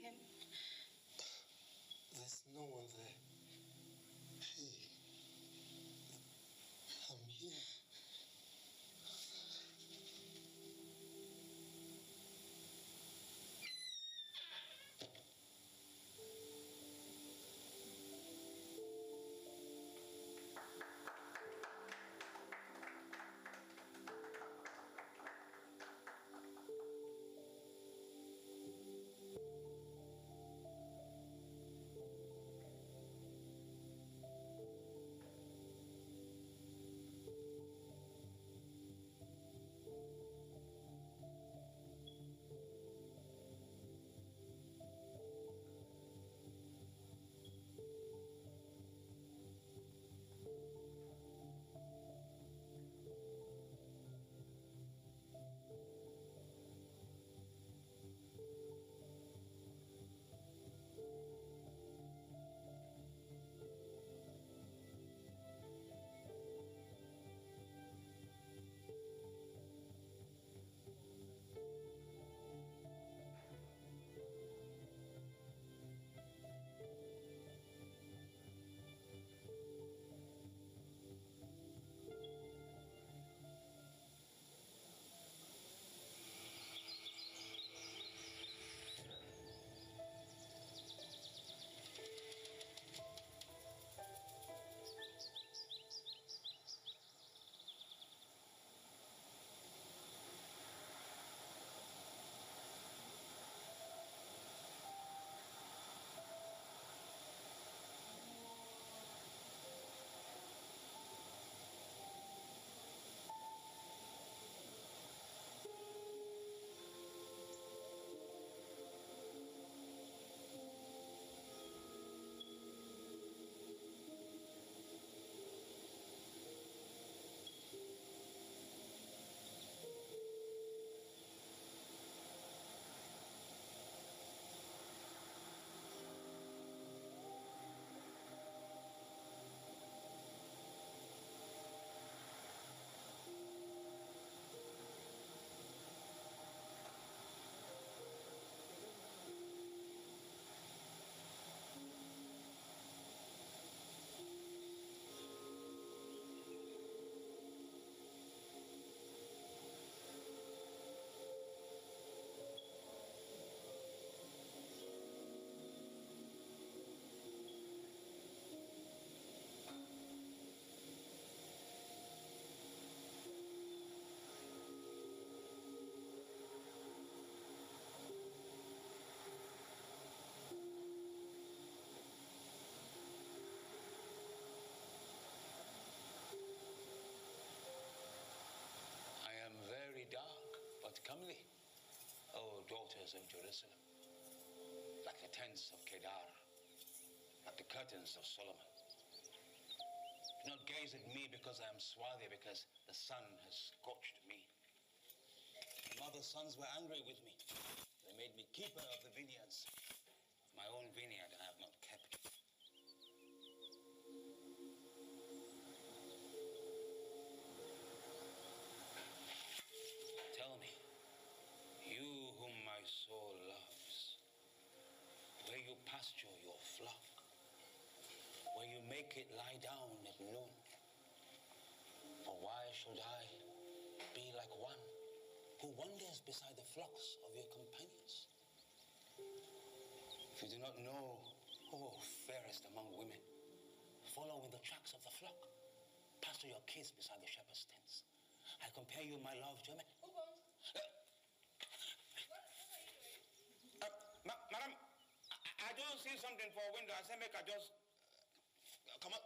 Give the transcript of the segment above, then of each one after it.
him. There's no one there. Hey, I'm here. I am very dark, but comely, O daughters of Jerusalem, like the tents of Kedar, like the curtains of Solomon. Do not gaze at me because I am swarthy, because the sun has scorched me. My mother's sons were angry with me. They made me keeper of the vineyards. My own vineyard I have not kept. Tell me, you whom my soul loves, where you pasture your flock, where you make it lie down at noon. For why should I be like one who wanders beside the flocks of your companions? If you do not know, oh, fairest among women, follow in the tracks of the flock, pasture your kids beside the shepherd's tents. I compare you, my love, to a man. Madam, I don't see something for a window. I say, make I just come out.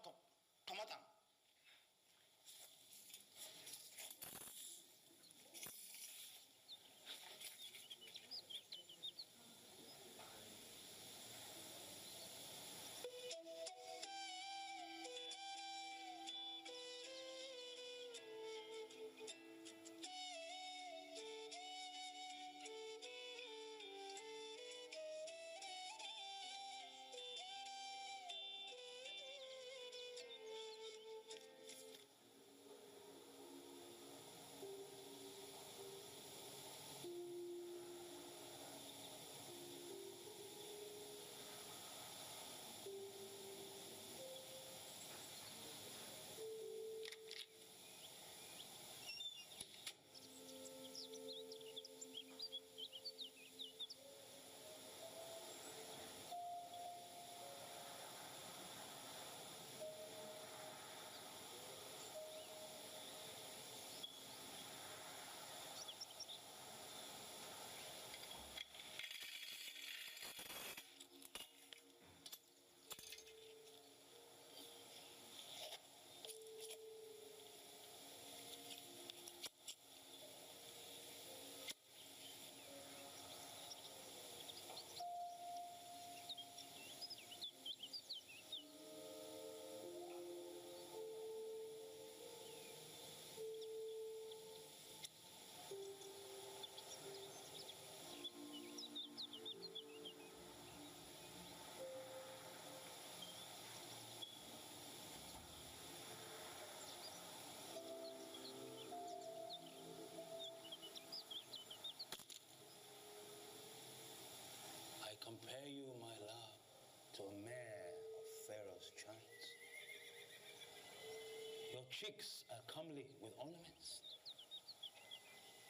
cheeks are comely with ornaments,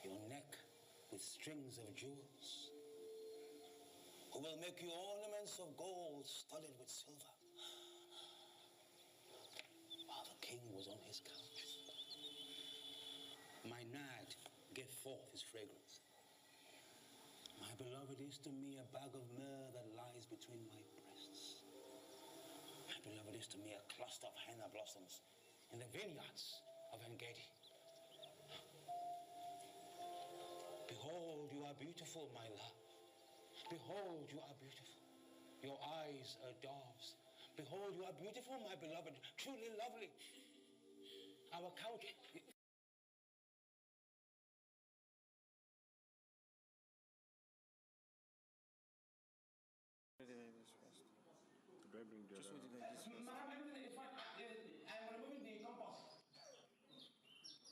your neck with strings of jewels, who will make you ornaments of gold studded with silver. While the king was on his couch, my nard gave forth his fragrance. My beloved is to me a bag of myrrh that lies between my breasts. My beloved is to me a cluster of henna blossoms in the vineyards of En-Gedi. Behold, you are beautiful, my love. Behold, you are beautiful. Your eyes are doves. Behold, you are beautiful, my beloved, truly lovely. Our couch... Where did I this first? Did I bring the Just other? wait till this first. Madam, everything is fine. I'm removing the compass.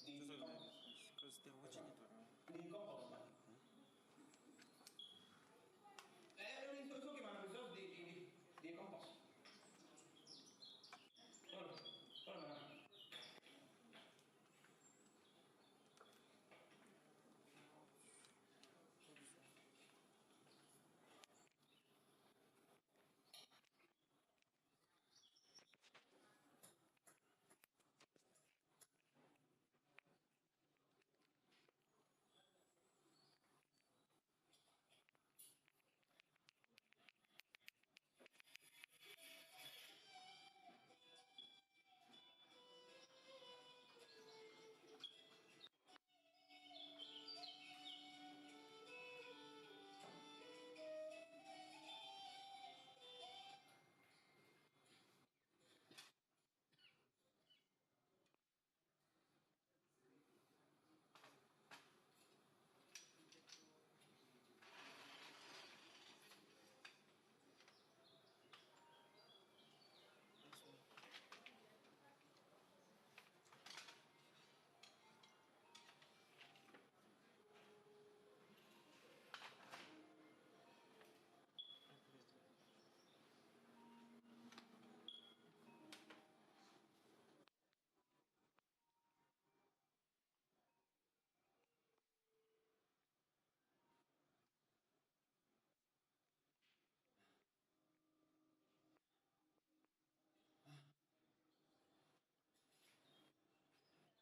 Just wait till this first. Because they're watching it right now. The compass, madam. Everything's okay, madam. It's just the compass. Sorry, madam.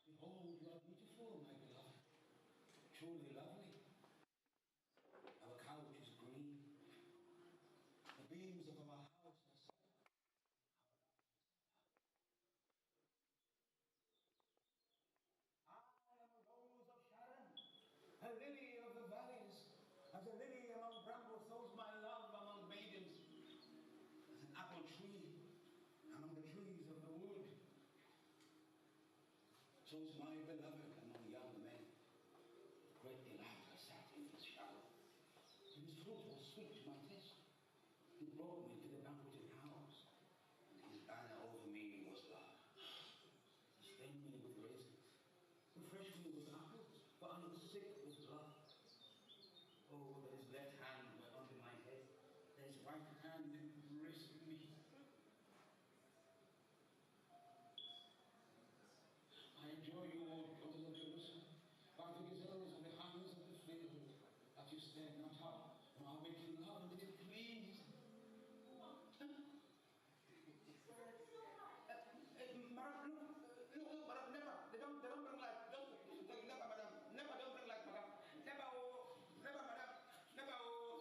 Behold, you are beautiful, my beloved. Truly lovely. Our couch is green. The beams of our house are set. I am a rose of Sharon, a lily of the valleys. As a lily among brambles, so's my love among maidens. As an apple tree among the trees of the wood, so's my beloved among young men. With great delight I sat in his shadow. His fruit was sweet to my taste. He brought me to the banqueting house, and his banner over me was love. He sustained me with raisins, refreshed me with apples, for I was sick with blood. Oh, that his left hand were under my head, that his right hand embraced me. I enjoy you, O daughters of Jerusalem, by the gazelles of the highlands of the field, that you stand not up, while making love and it please. Madam, look, madam, never. They don't bring like, never, madam. Never, don't bring like, madam. Never, oh, never, madam. Never, oh.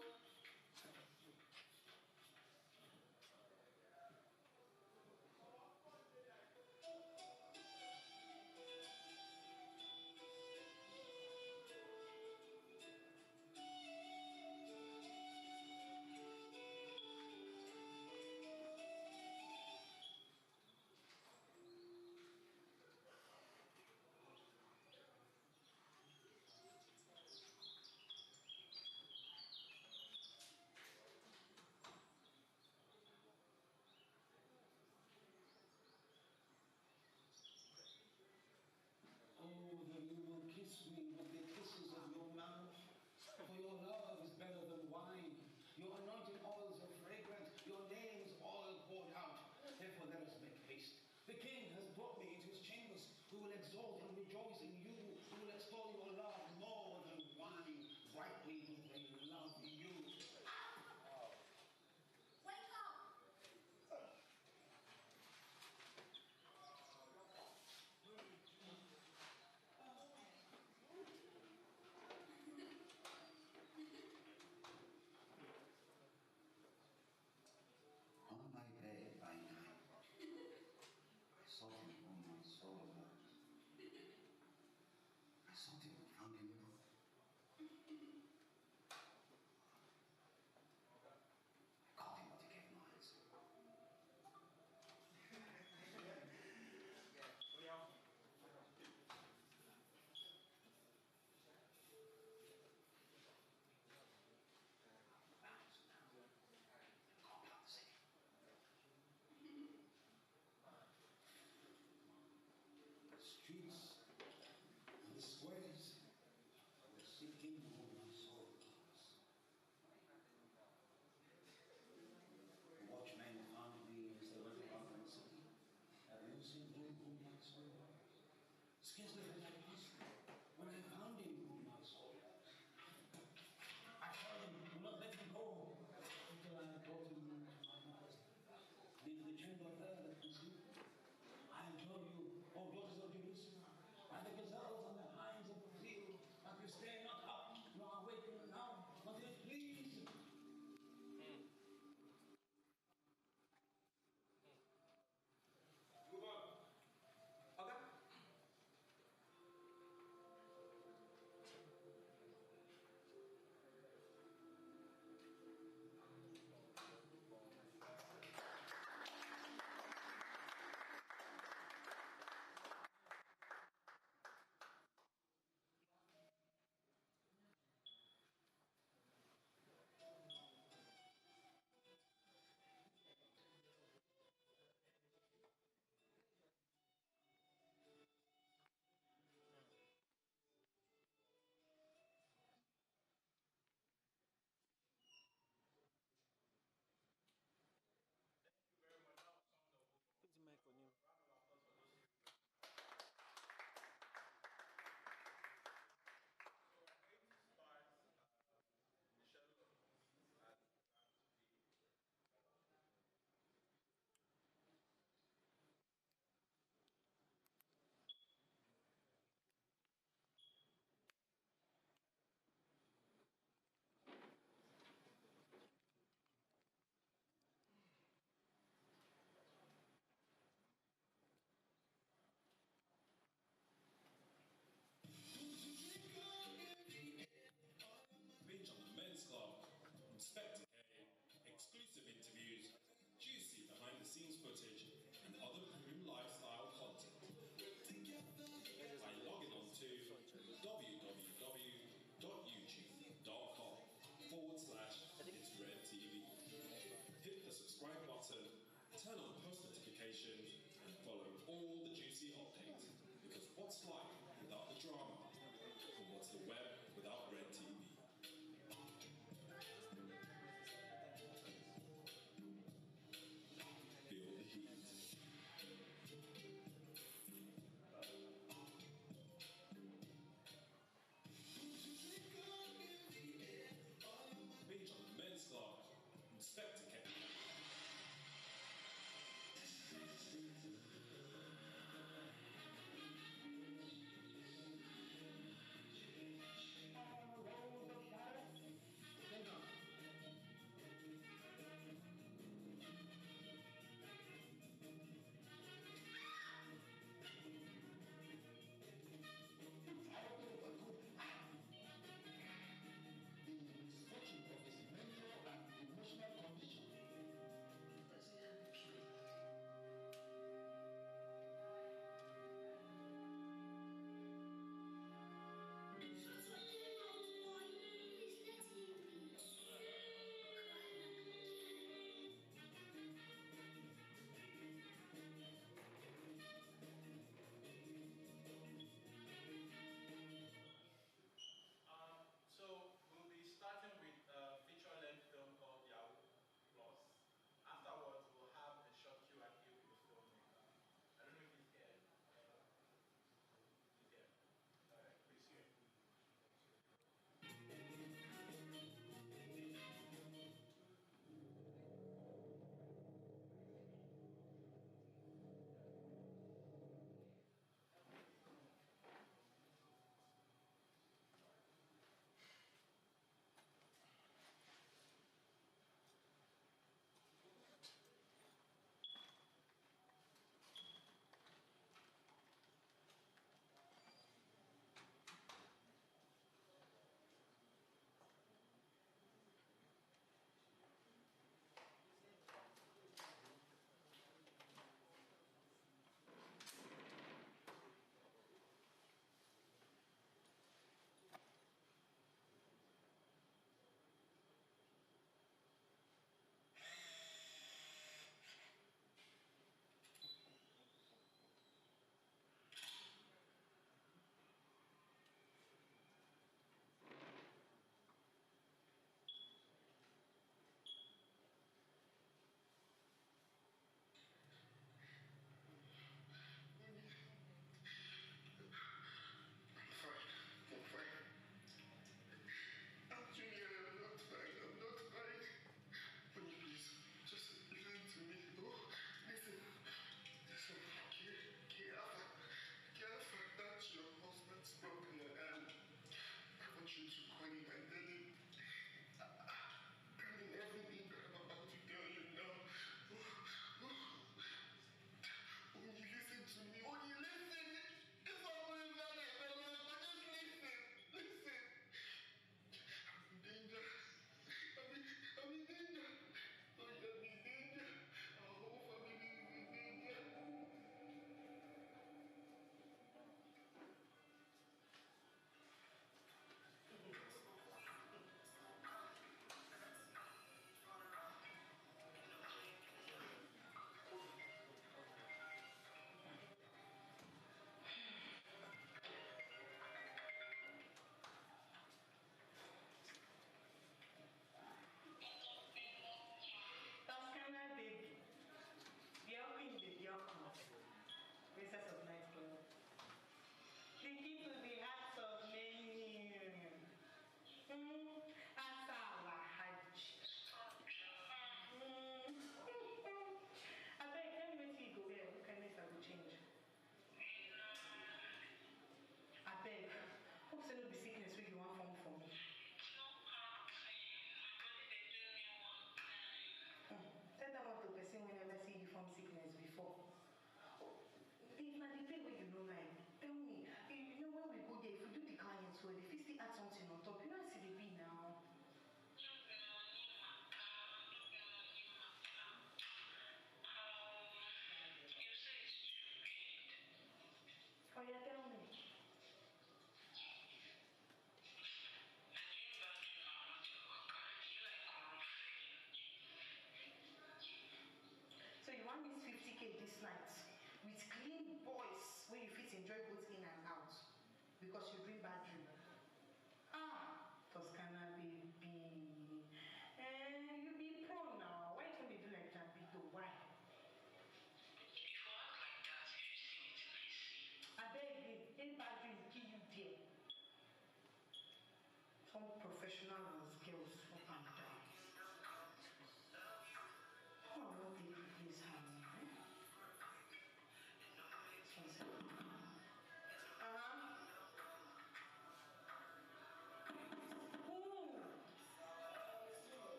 Oh, that you will kiss me with the kisses of your mouth. For your love is better than wine. Your anointing oils are fragrant. Your name is oil poured out. Therefore, let us make haste. The king has brought me into his chambers. who will exalt and rejoice in you, who will extol your love more than wine, brightly will they love you. Wake up! On my bed by night, I sought him whom my soul loves. I sought him and found him not. I called him, but he gave no answer. Bounds now, and called out the same. The streets and the squares were seeking whom my soul loves. The watchmen found me as they went about the city. Have you seen whom my soul loves? Scarcely had I passed when I found him whom my soul loves. I told him, do not let him go until I have brought him into my mother's house, and into the chamber there that concealed him. I implore you, O daughters of Jerusalem, by the gazelles and the hinds of the field, that you stay not up nor awaken now, until please. Put the mic on you. Binge on the Men's Club, Inspector K, exclusive interviews, juicy behind the scenes footage, and other premium lifestyle content. By logging on to www.youtube.com/itsredtv. Hit the subscribe button, turn on post notifications, and follow all the juicy updates. Because what's life without the drama? And what's the web without Red TV? Feel the heat. Binge on the Men's Club, Inspector K.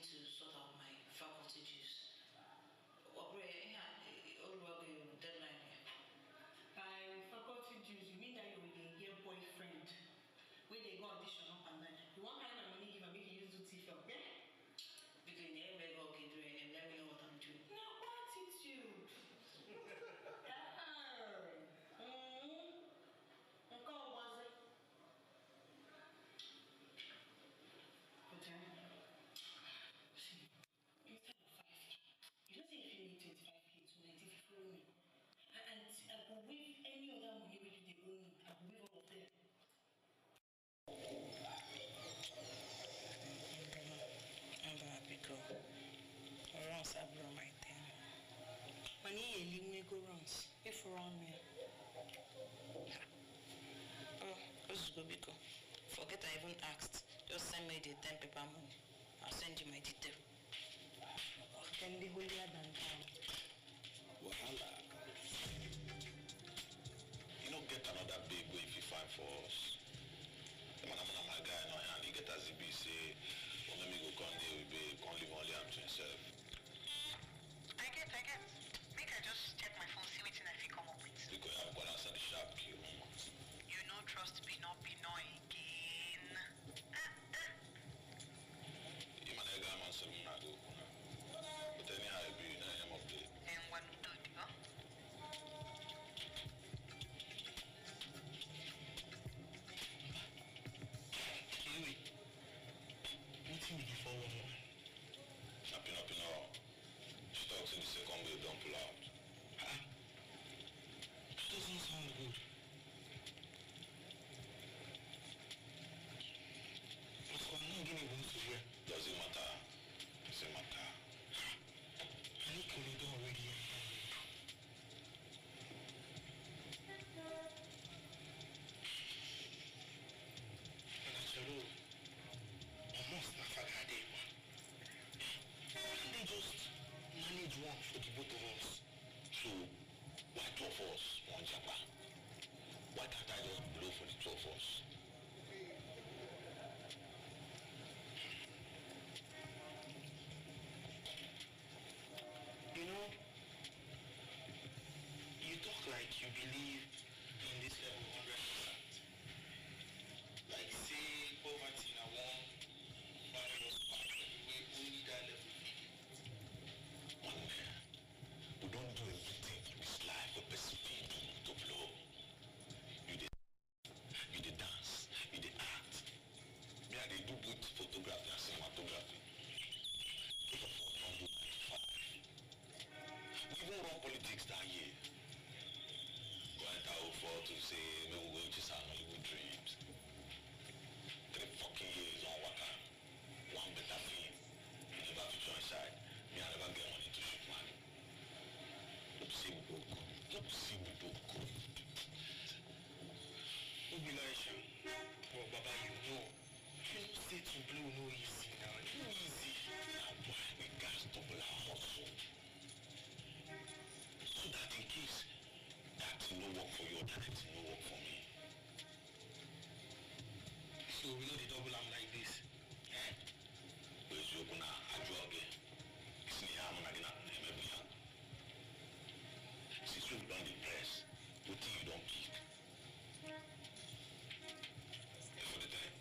to sort out my faculty dues. Deadline here. By faculty dues, you mean that you will get your boyfriend? Where they go audition up and down. You want kind of money give and make you use to teeth up, yeah? Because in the end, I go okay doing and let me know what I'm doing. No, what attitude? See, instead of 5K, you don't say if you need 25K to 90 if you follow me. And I will waive any other money where you they owe me. I will waive all of them. I'm happy go. Runs I blow my thing. When you leave me go runs. If around me. Oh, let's go Biko. Forget I even asked. Just send me the 10 paper money. I'll send you my detail. Can be holier than thou. Wahala. You don't get another babe if you find for us. The man, I'm my guy now, and he get as he be say, well, let me go come there with babe, come live only up to himself. I get. Make I just check my phone, see what I feel come up with. Because I'm going to answer the sharp kill. You know, trust me, not be no again. You man, I got man, so I'm not go. But anyhow, I be, I'm up there. Then what do you do? Kiwi. Meeting with the 411. Snapping all. She talks in the second wave, don't pull out. Huh? It doesn't sound good. But I'm not getting one to wear. Does it matter? Does it matter? I need corridor already. Hello. Almost not a day, man. Why can't they just manage one for the both of us? So, why two of us, one Japan? Why can't I just blow for the two of us? You know, you talk like you believe in this level 100%. Like say poverty in a one virus we only that level. One man, we don't do everything in this life a person to blow. You the dance, you the act. Me I they do both photography and cinematography. Both of us don't do 9 to 5. We even run politics that year. Go enter for to say maybe we're going to chase our evil dreams. 3 fucking years on water. One better thing. You never have to join side. Me I never get money to shoot man. Don't see me broke. Don't see me broke. Obilation. Oh, Baba, you know. You know, say to blow no easy now. No easy. Now why we guys double our hustle? So that in case that no work for you, that it no work for me. So we know the double arm like this. Eh? But you gonna adjure again. It's me, I'm gonna get up. Since you done the press, what thing you don't pick? For the time,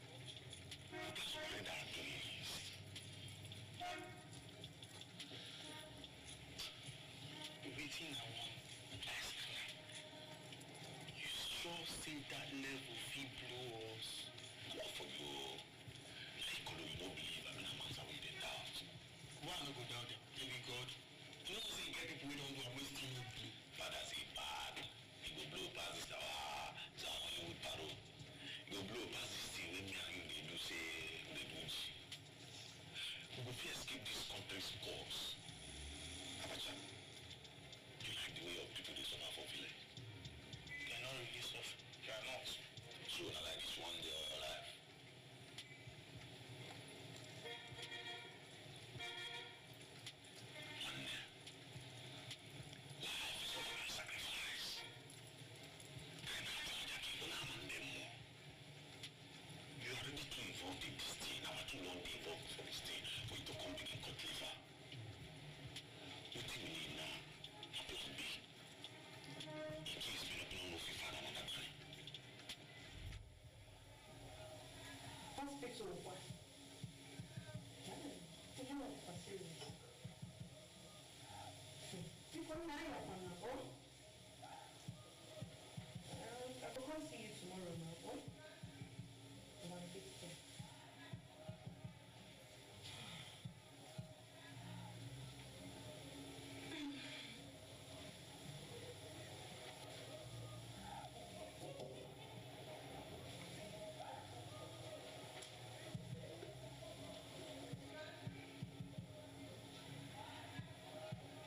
that's why that I'm doing this. Waiting I want. Ask me. You sure say that level fee blow us? What for you? Like, you don't believe I'm in a matter with the doubt. Why I no go down there? Maybe God. You know say you get people we don't go and waste time with blue. Father say bad. He go blow past this Hollywood paro. He go blow past this thing when me and you they do say they do it. We go fit escape this country's course. Abacha, you like the way your people they suffer for village? They're not really soft. They are not. So not like this one day of your life. One day, life is all about sacrifice. And after that, people are on them more. You are ready to involve in this thing. I'm too long involved for this thing for you to come begin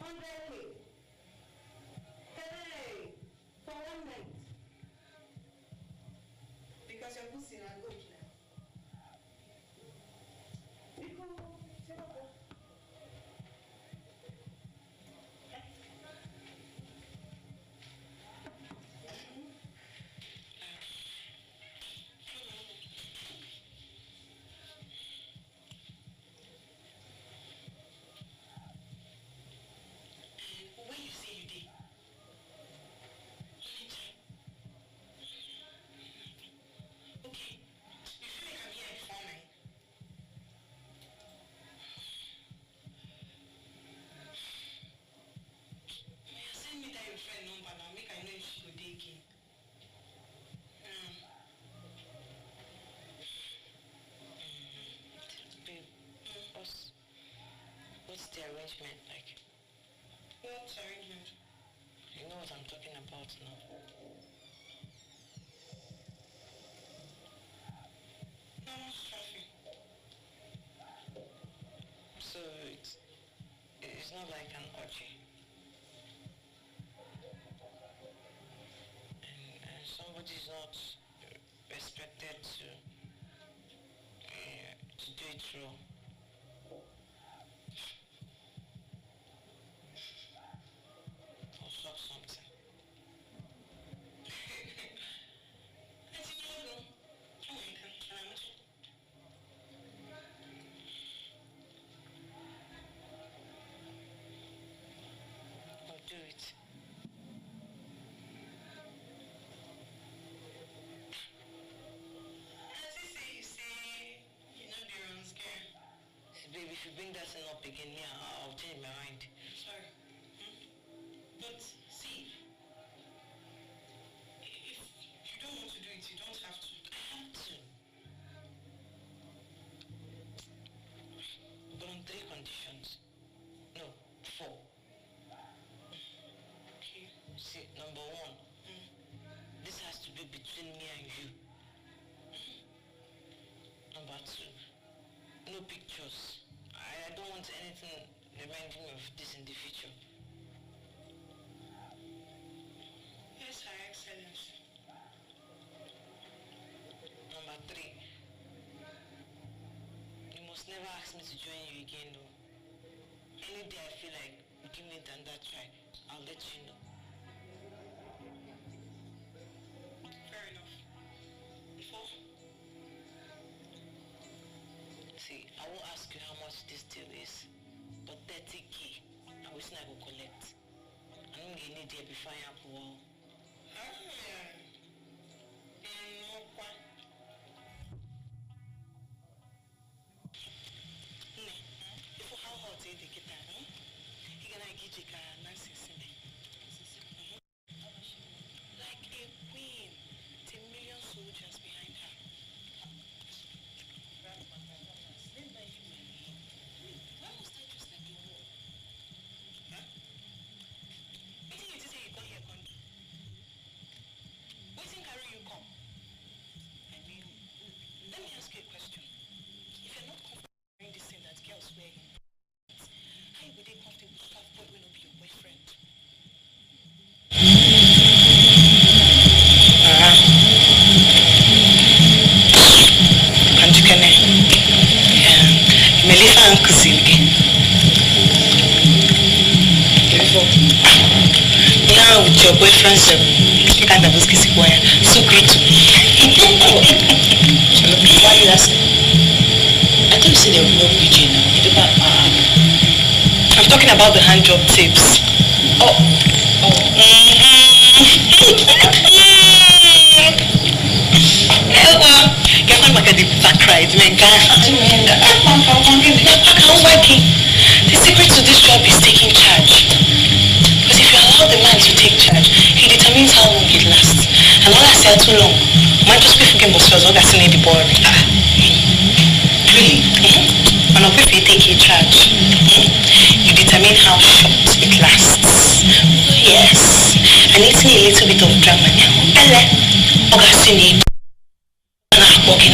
100K. Hey, for one night. Because you're pussy and good now. People, terrible. When you say you did, okay, you feel like I'm here before night. Send me that your friend number now, make I know if she go dey again. Babe, what's the arrangement like? What arrangement? You know what I'm talking about now. No much traffic. So it's not like an orgy. And somebody's not expected to do it through. Or suck something. I didn't know. Oh my God. Or do it. Babe, if you bring that thing up again, yeah, I'll change my mind. Sorry. But see, if you don't want to do it, you don't have to. I have to. But on 3 conditions. No, 4. Okay. See, number 1, this has to be between me and you. Number 2, no pictures. I don't want anything reminding me of this in the future. Yes, Her Excellency. Number 3, you must never ask me to join you again though. Any day I feel like giving it another try, I'll let you know. Fair enough. 4. See, I won't ask you how much this deal is, but 30K, I wish I could collect. I don't get any day before I have to wall. Before how hot is the guitar? You're gonna get your car, nice and simple. Like a queen, 10 million soldiers behind her. Why must I just like a war? Huh? What did you say you come here, come? What did carry you come? I mean, let me ask you a question. If you're not comfortable wearing this thing that girls wear, how would they comfortable to have boy will not be your boyfriend? Anjukene, Melissa and Kusingi. Now with your boyfriend, you can't have this kissy boy. So great to me. Why are you asking? I thought you said there was no preaching. I'm talking about the hand job tapes. Oh. Get my market that cried. The secret to this job is taking charge. Because if you allow the man to take charge, he determines how long it lasts. And all I say too long, might just be fucking boss was all that's in the boring. Really? And if you take charge, you determine how short it lasts. Yes. And it's me a little bit of drama now. Augustine, walking.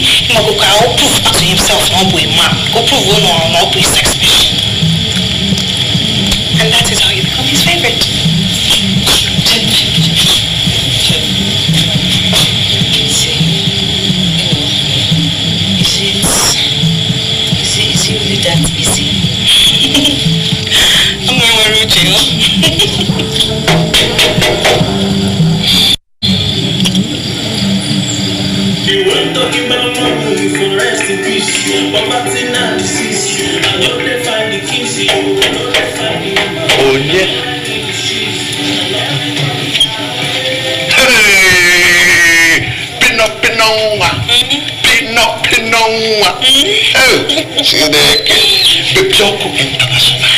He might go prove to himself, not be a man. Go prove one or not be sex machine. And that You weren't talking about my movie for rest in peace. But what's in analysis? I know they find the keys. I know they find the Oh yeah. Hey, pinonga. Oh, see that? Bejoko international.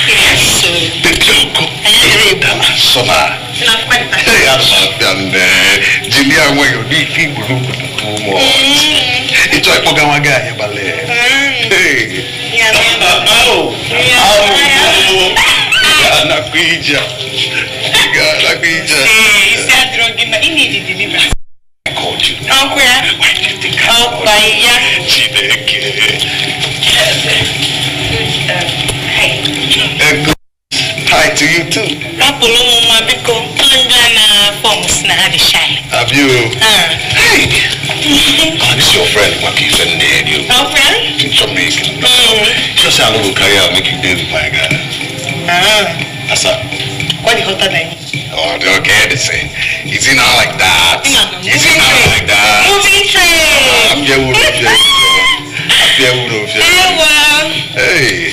Bejoko international. Hey, I'm Julia, where you need people who too much. It's like Pogamaga, ballet. Hey, oh, Anaquija. I called you. Why do you think I called you? Hi to you too. Have you? Hey! This is your friend, Maki, and you. Our friend? Jamaican. Just say I will carry out, make you deal with my guy. That's up. What do you call that? Oh, they don't care the same. Is he not like that? Is he not like that? Movie train! I'm here with you. Hey!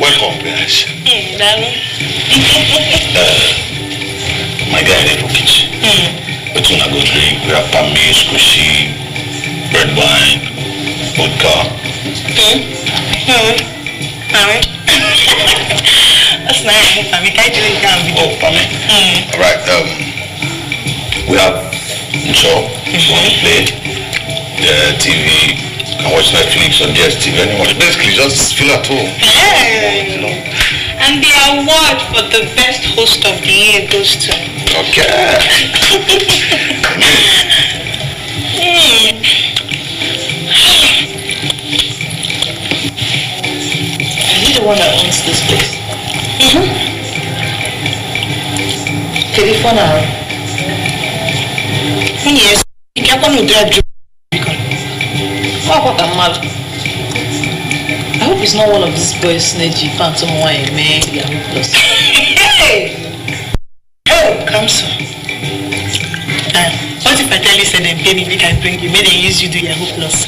Welcome, guys. My guy, they for kitchen. But when I go drink, we have pame, squishy, red wine, vodka. That's nice. I can't drink down. Oh, pame. Alright, we have show, play, the TV, can watch Netflix on DSTV, anyone. Basically, just feel at home. You know. And the award for the best host of the year goes to... Okay. Is he the one that owns this place? Telephone hour. Yes. You can't go to that. What a mad. I hope it's not one of these boys snatchy phantom wine, man. Yahoo Plus. Hey! Come so. What if I tell you, say them pay me, we can bring you, may they use you to Yahoo Plus?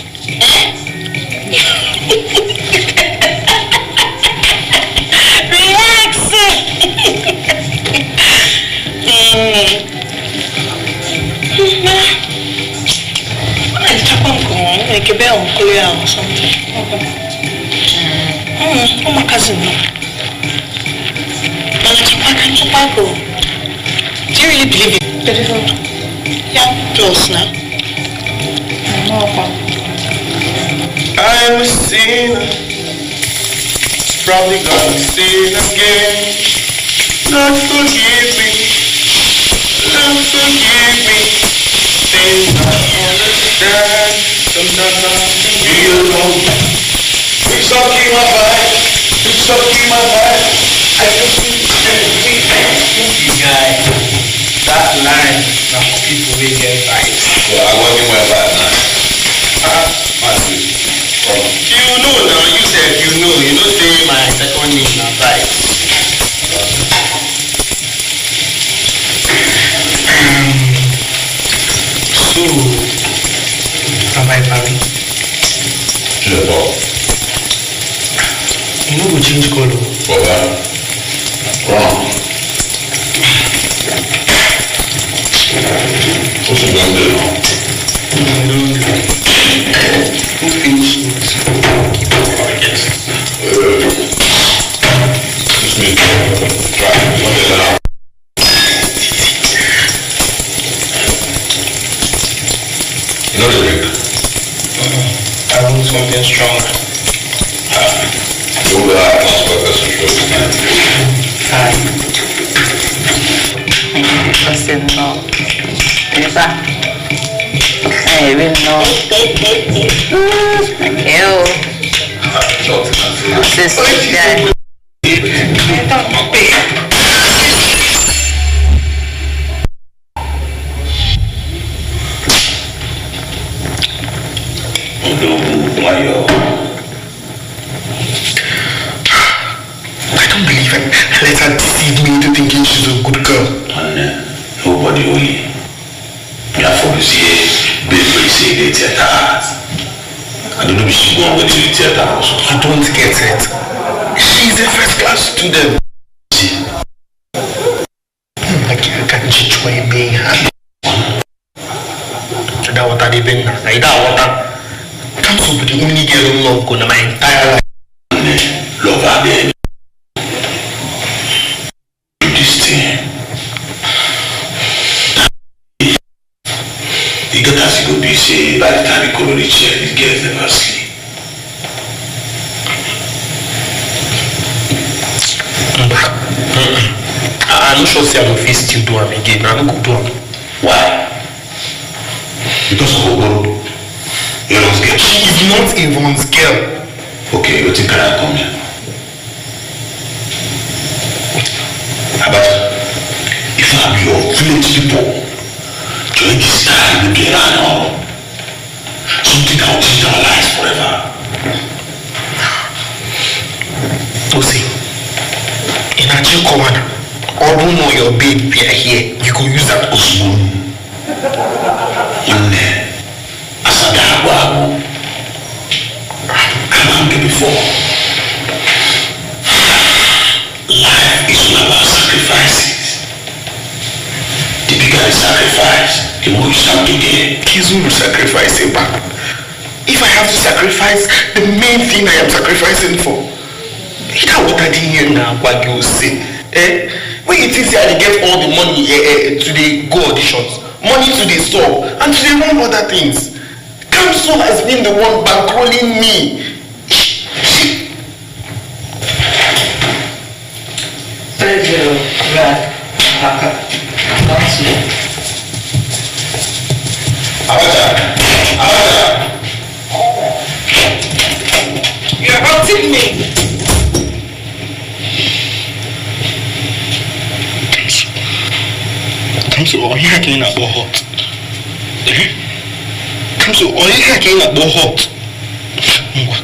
Relax! Like a bell or something. Oh, my cousin. Do you really believe it? Yeah, close now. I'm a sinner, probably gonna sin again. Lord forgive me, things I understand, sometimes I feel alone. It's okay my vibe, I just need to you guys, that line, now for people will get vibes. Well, I want you my vibe now. You know now, you said you know say my second name now vibes. So, am I married? No. You know we change color. Wrong. What's it gonna do? Who feels Yes. Excuse me. Try. You know the drink? I want something stronger. You will have consequences for sure. Hi. Listen, no. Hey, we know. Ew. This is dead. I don't believe believe and let her deceive me into thinking she's a good girl. And nobody only. Therefore, you see, baby, say they theater art. I don't know if she go on with the theater also. You don't get it. She's a first class student. I can't teach why being happy. That what I did. I that water. Comes to be the only girl in love gonna my entire life. Love her then. Do this thing. You get as you go be say by the time you go reach here, these girls never sleep. I'm not sure say I'm going to still do them again. I'm not going to do them. Why? Because of Ogoro. Yvonne's girl. She is not Yvonne's girl. Okay, you think I come here? About if I be your village people, join this time and be around something that will change our lives forever. See, in a chill commander, although know your babe we are here, you can use that Osmond. One day, as a dagwago, come on before. Life is all about sacrifices. The bigger the sacrifice, the more you start to get. Kids will sacrifice it back. If I have to sacrifice the main thing I am sacrificing for, that what I did here now, what you say. When you think I get all the money to the go auditions, money to the store, and to the run other things. Council has been the one bankrolling me. You're hurting me. Kamsu, are you hacking at more hot? Kamsu, are you hacking at more hot?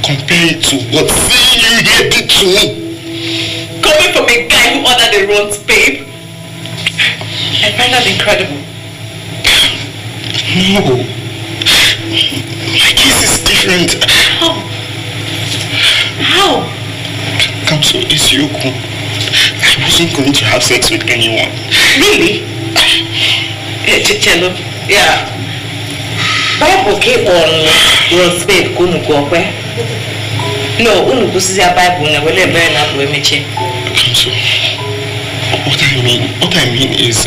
Compare it to what seeing you here did to me. Coming from a guy who ordered the runs, babe. I find that incredible. No. My case is different. How? How? Kamsu, it's Yoko. I wasn't going to have sex with anyone. Really? Chelo, yeah. Bible came on runs, babe, where? No, Bible never learn up with me. Kamsu, what I mean is...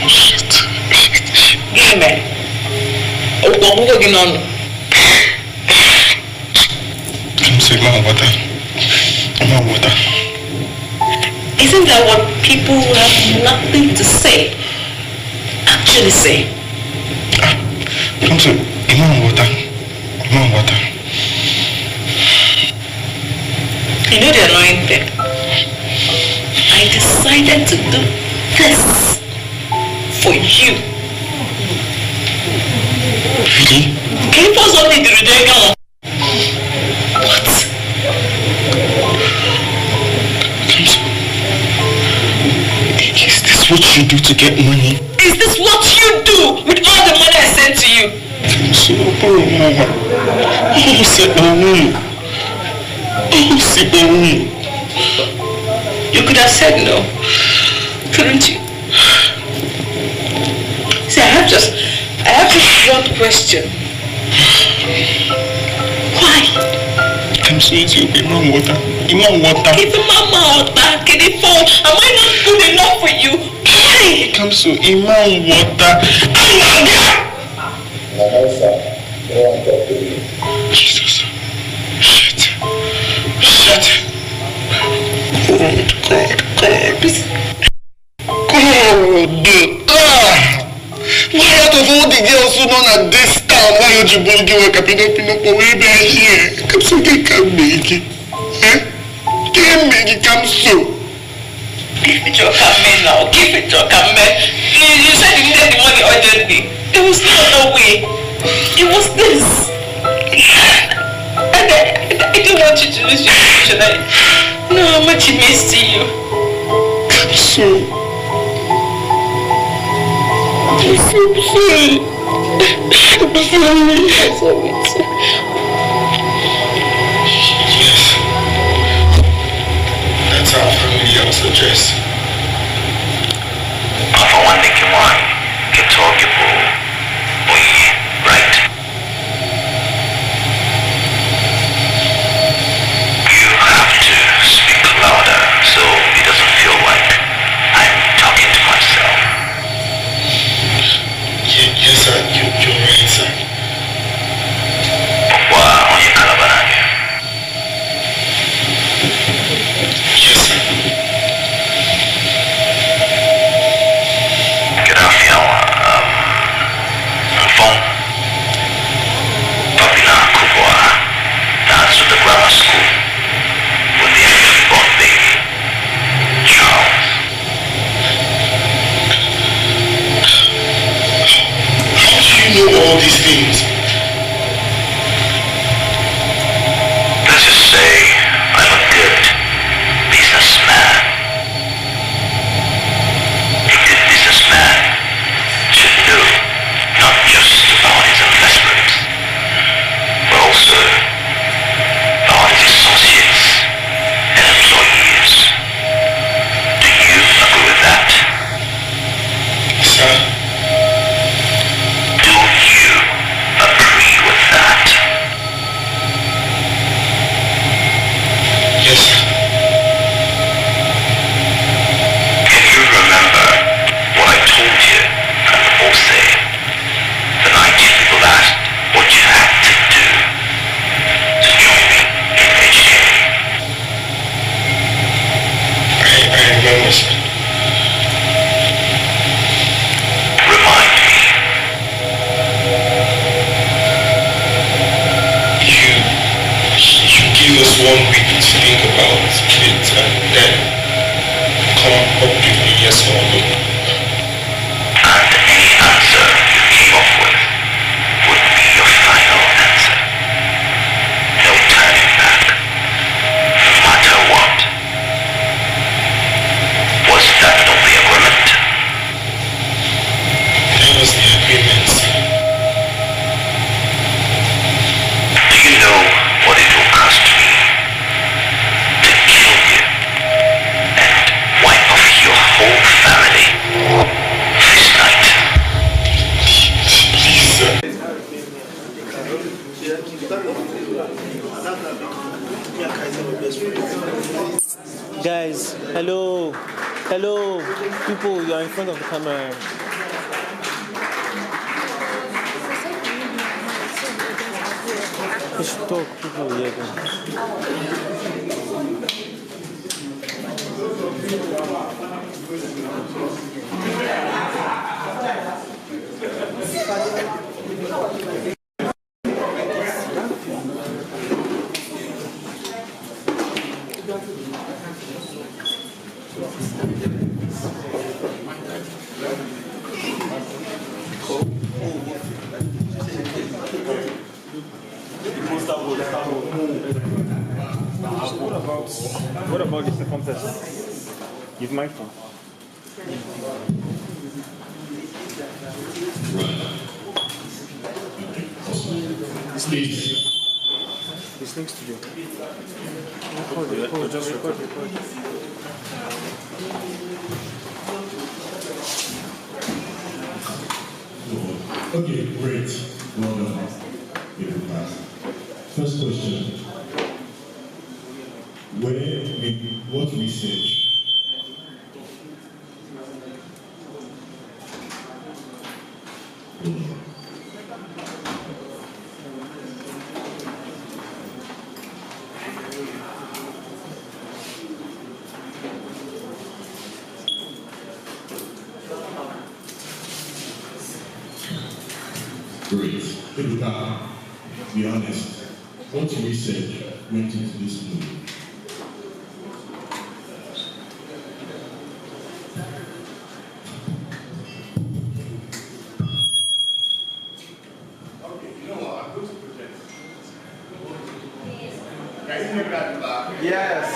Shit. Give me. What are you on? Kamsu, I'm water. Isn't that what people who have nothing to say actually say? Kamsu, I'm water. You know the annoying thing? I decided to do this for you. Really? Can you pause on the radio? What? Kamsu, is this what you do to get money? Is this what you do with all the money I sent to you? Kamsu, You could have said no, couldn't you? See, I have just one question. Why? Kamsu, it's you, Imam water. If Mama water, can it fall? Am I not good enough for you? Why? Kamsu, Imam water. Jesus. Shit. God. Why out of all the girls who known at this town, why would you both give a capino for way back here? Kamsu, they can't make it. Can't make it, Kamsu. Give it your comment now. Give it your comment. You said you needed the money urgently. There was no other way. It was this. And I didn't want you to lose your position. know how much it means to you. I'm sorry. I'm so sorry. I'm sorry. Yes. That's how family house address. For one thing, you want to talk about, right? You have to speak louder so it doesn't feel like I'm talking to myself. Yes, sir. You're right, sir. Wow, you calabanage. Yes, sir. Get off your phone. Papina Kubwa. That's with the grammar school. With the born baby. Charles. How do you know all these things? Let's just say I'm a good businessman. A good businessman should know not just about his investments, but also about his associates and employees. Do you agree with that? Sir? Do you agree with that? Yes, sir. Can you remember what I told you at the Bose the night people asked what you had to do to join me in HK? I remember, sir. Remind me. You give us 1 week to think about it and then come up with a yes or no. And any answer you came up with would be your final answer. No turning back. No matter what. Was that not the agreement? That was the agreement, sir. Do you know what it will cost me to kill you and wipe off your whole family this night? Please, sir. Guys, hello, people, you are in front of the camera. You should talk, people will hear them. What about the second person? Give my phone. Please. This links to you. Record. Okay, great. Well done. Good pass. First question. What research? Great. Ebuka, be honest. What research went into this movie? Yes.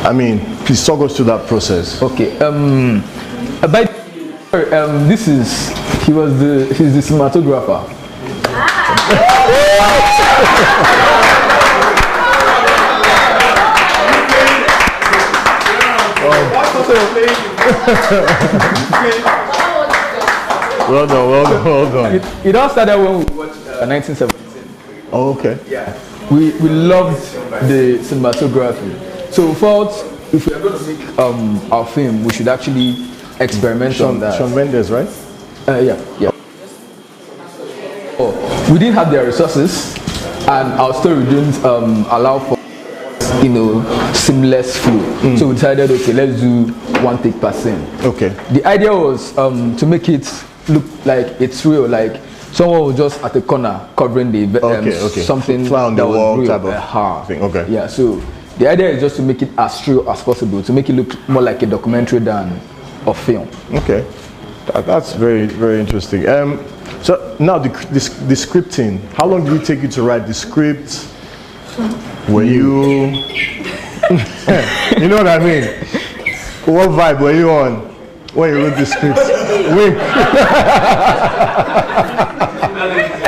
I mean, please talk us through that process. Okay. He's the cinematographer. Well done. It all started when we watched 1917. Oh, okay. Yeah. We loved the cinematography. So we felt if we are going to make our film, we should actually experiment on that. Shawn Mendes, right? Yeah. Oh, we didn't have their resources, and our story didn't allow for seamless flow. So we decided, okay, let's do one take per scene. Okay. The idea was to make it look like it's real, like someone was just at the corner covering the something fly on the that was wall real, type of thing. Okay. Yeah. So the idea is just to make it as real as possible, to make it look more like a documentary than a film. Okay. That's very, very interesting. So now the scripting. How long did it take you to write the script? Were you? You know what I mean? What vibe were you on when you wrote the script? Wait.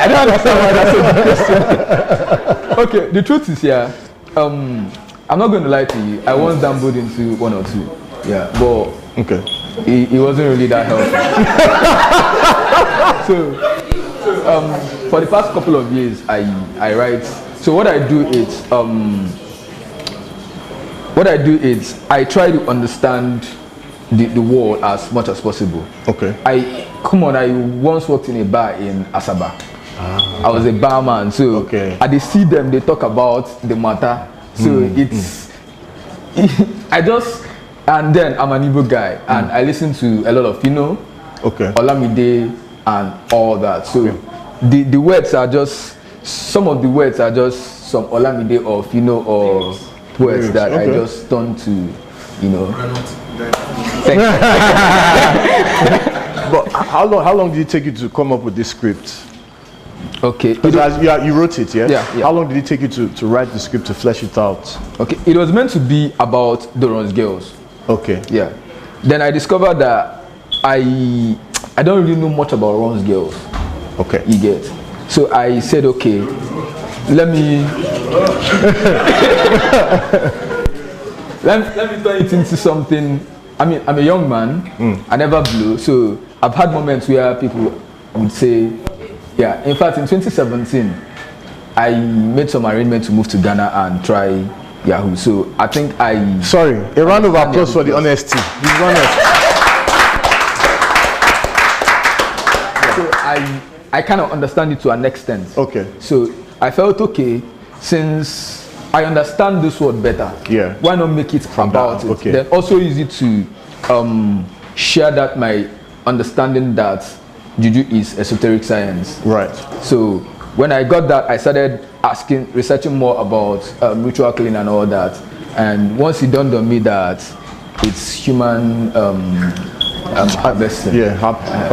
I don't understand why that's a good question. Okay, the truth is, I'm not going to lie to you. I once dabbled into one or two. Yeah, but okay, it wasn't really that helpful. So for the past couple of years, I write. So what I do is I try to understand the world as much as possible. Okay. I once worked in a bar in Asaba. I was a barman, so I see them, they talk about the matter. So and then I'm an Igbo guy, and I listen to a lot of Olamide and all that. So the words are just, some of the words are just some Olamide or or words that I just turn to, Thank you. But how long did it take you to come up with this script? Okay. You wrote it, yeah? Yeah. How long did it take you to write the script, to flesh it out? Okay. It was meant to be about Doron's girls. Okay. Yeah. Then I discovered that I don't really know much about Ron's girls. Okay. You get. So I said, okay, let me let me turn it into something. I mean, I'm a young man. I never blew, so I've had moments where people would say, yeah. In fact, in 2017, I made some arrangement to move to Ghana and try Yahoo. So I think Sorry, a round of applause for the honesty. He's honest. So I kind of understand it to an extent. Okay. So I felt okay, since I understand this word better. Yeah. Why not make it about it? Okay. Then also easy to share that my understanding that juju is esoteric science. Right. So when I got that, I started researching more about ritual killing and all that. And once it dawned on me that it's human harvesting. Yeah.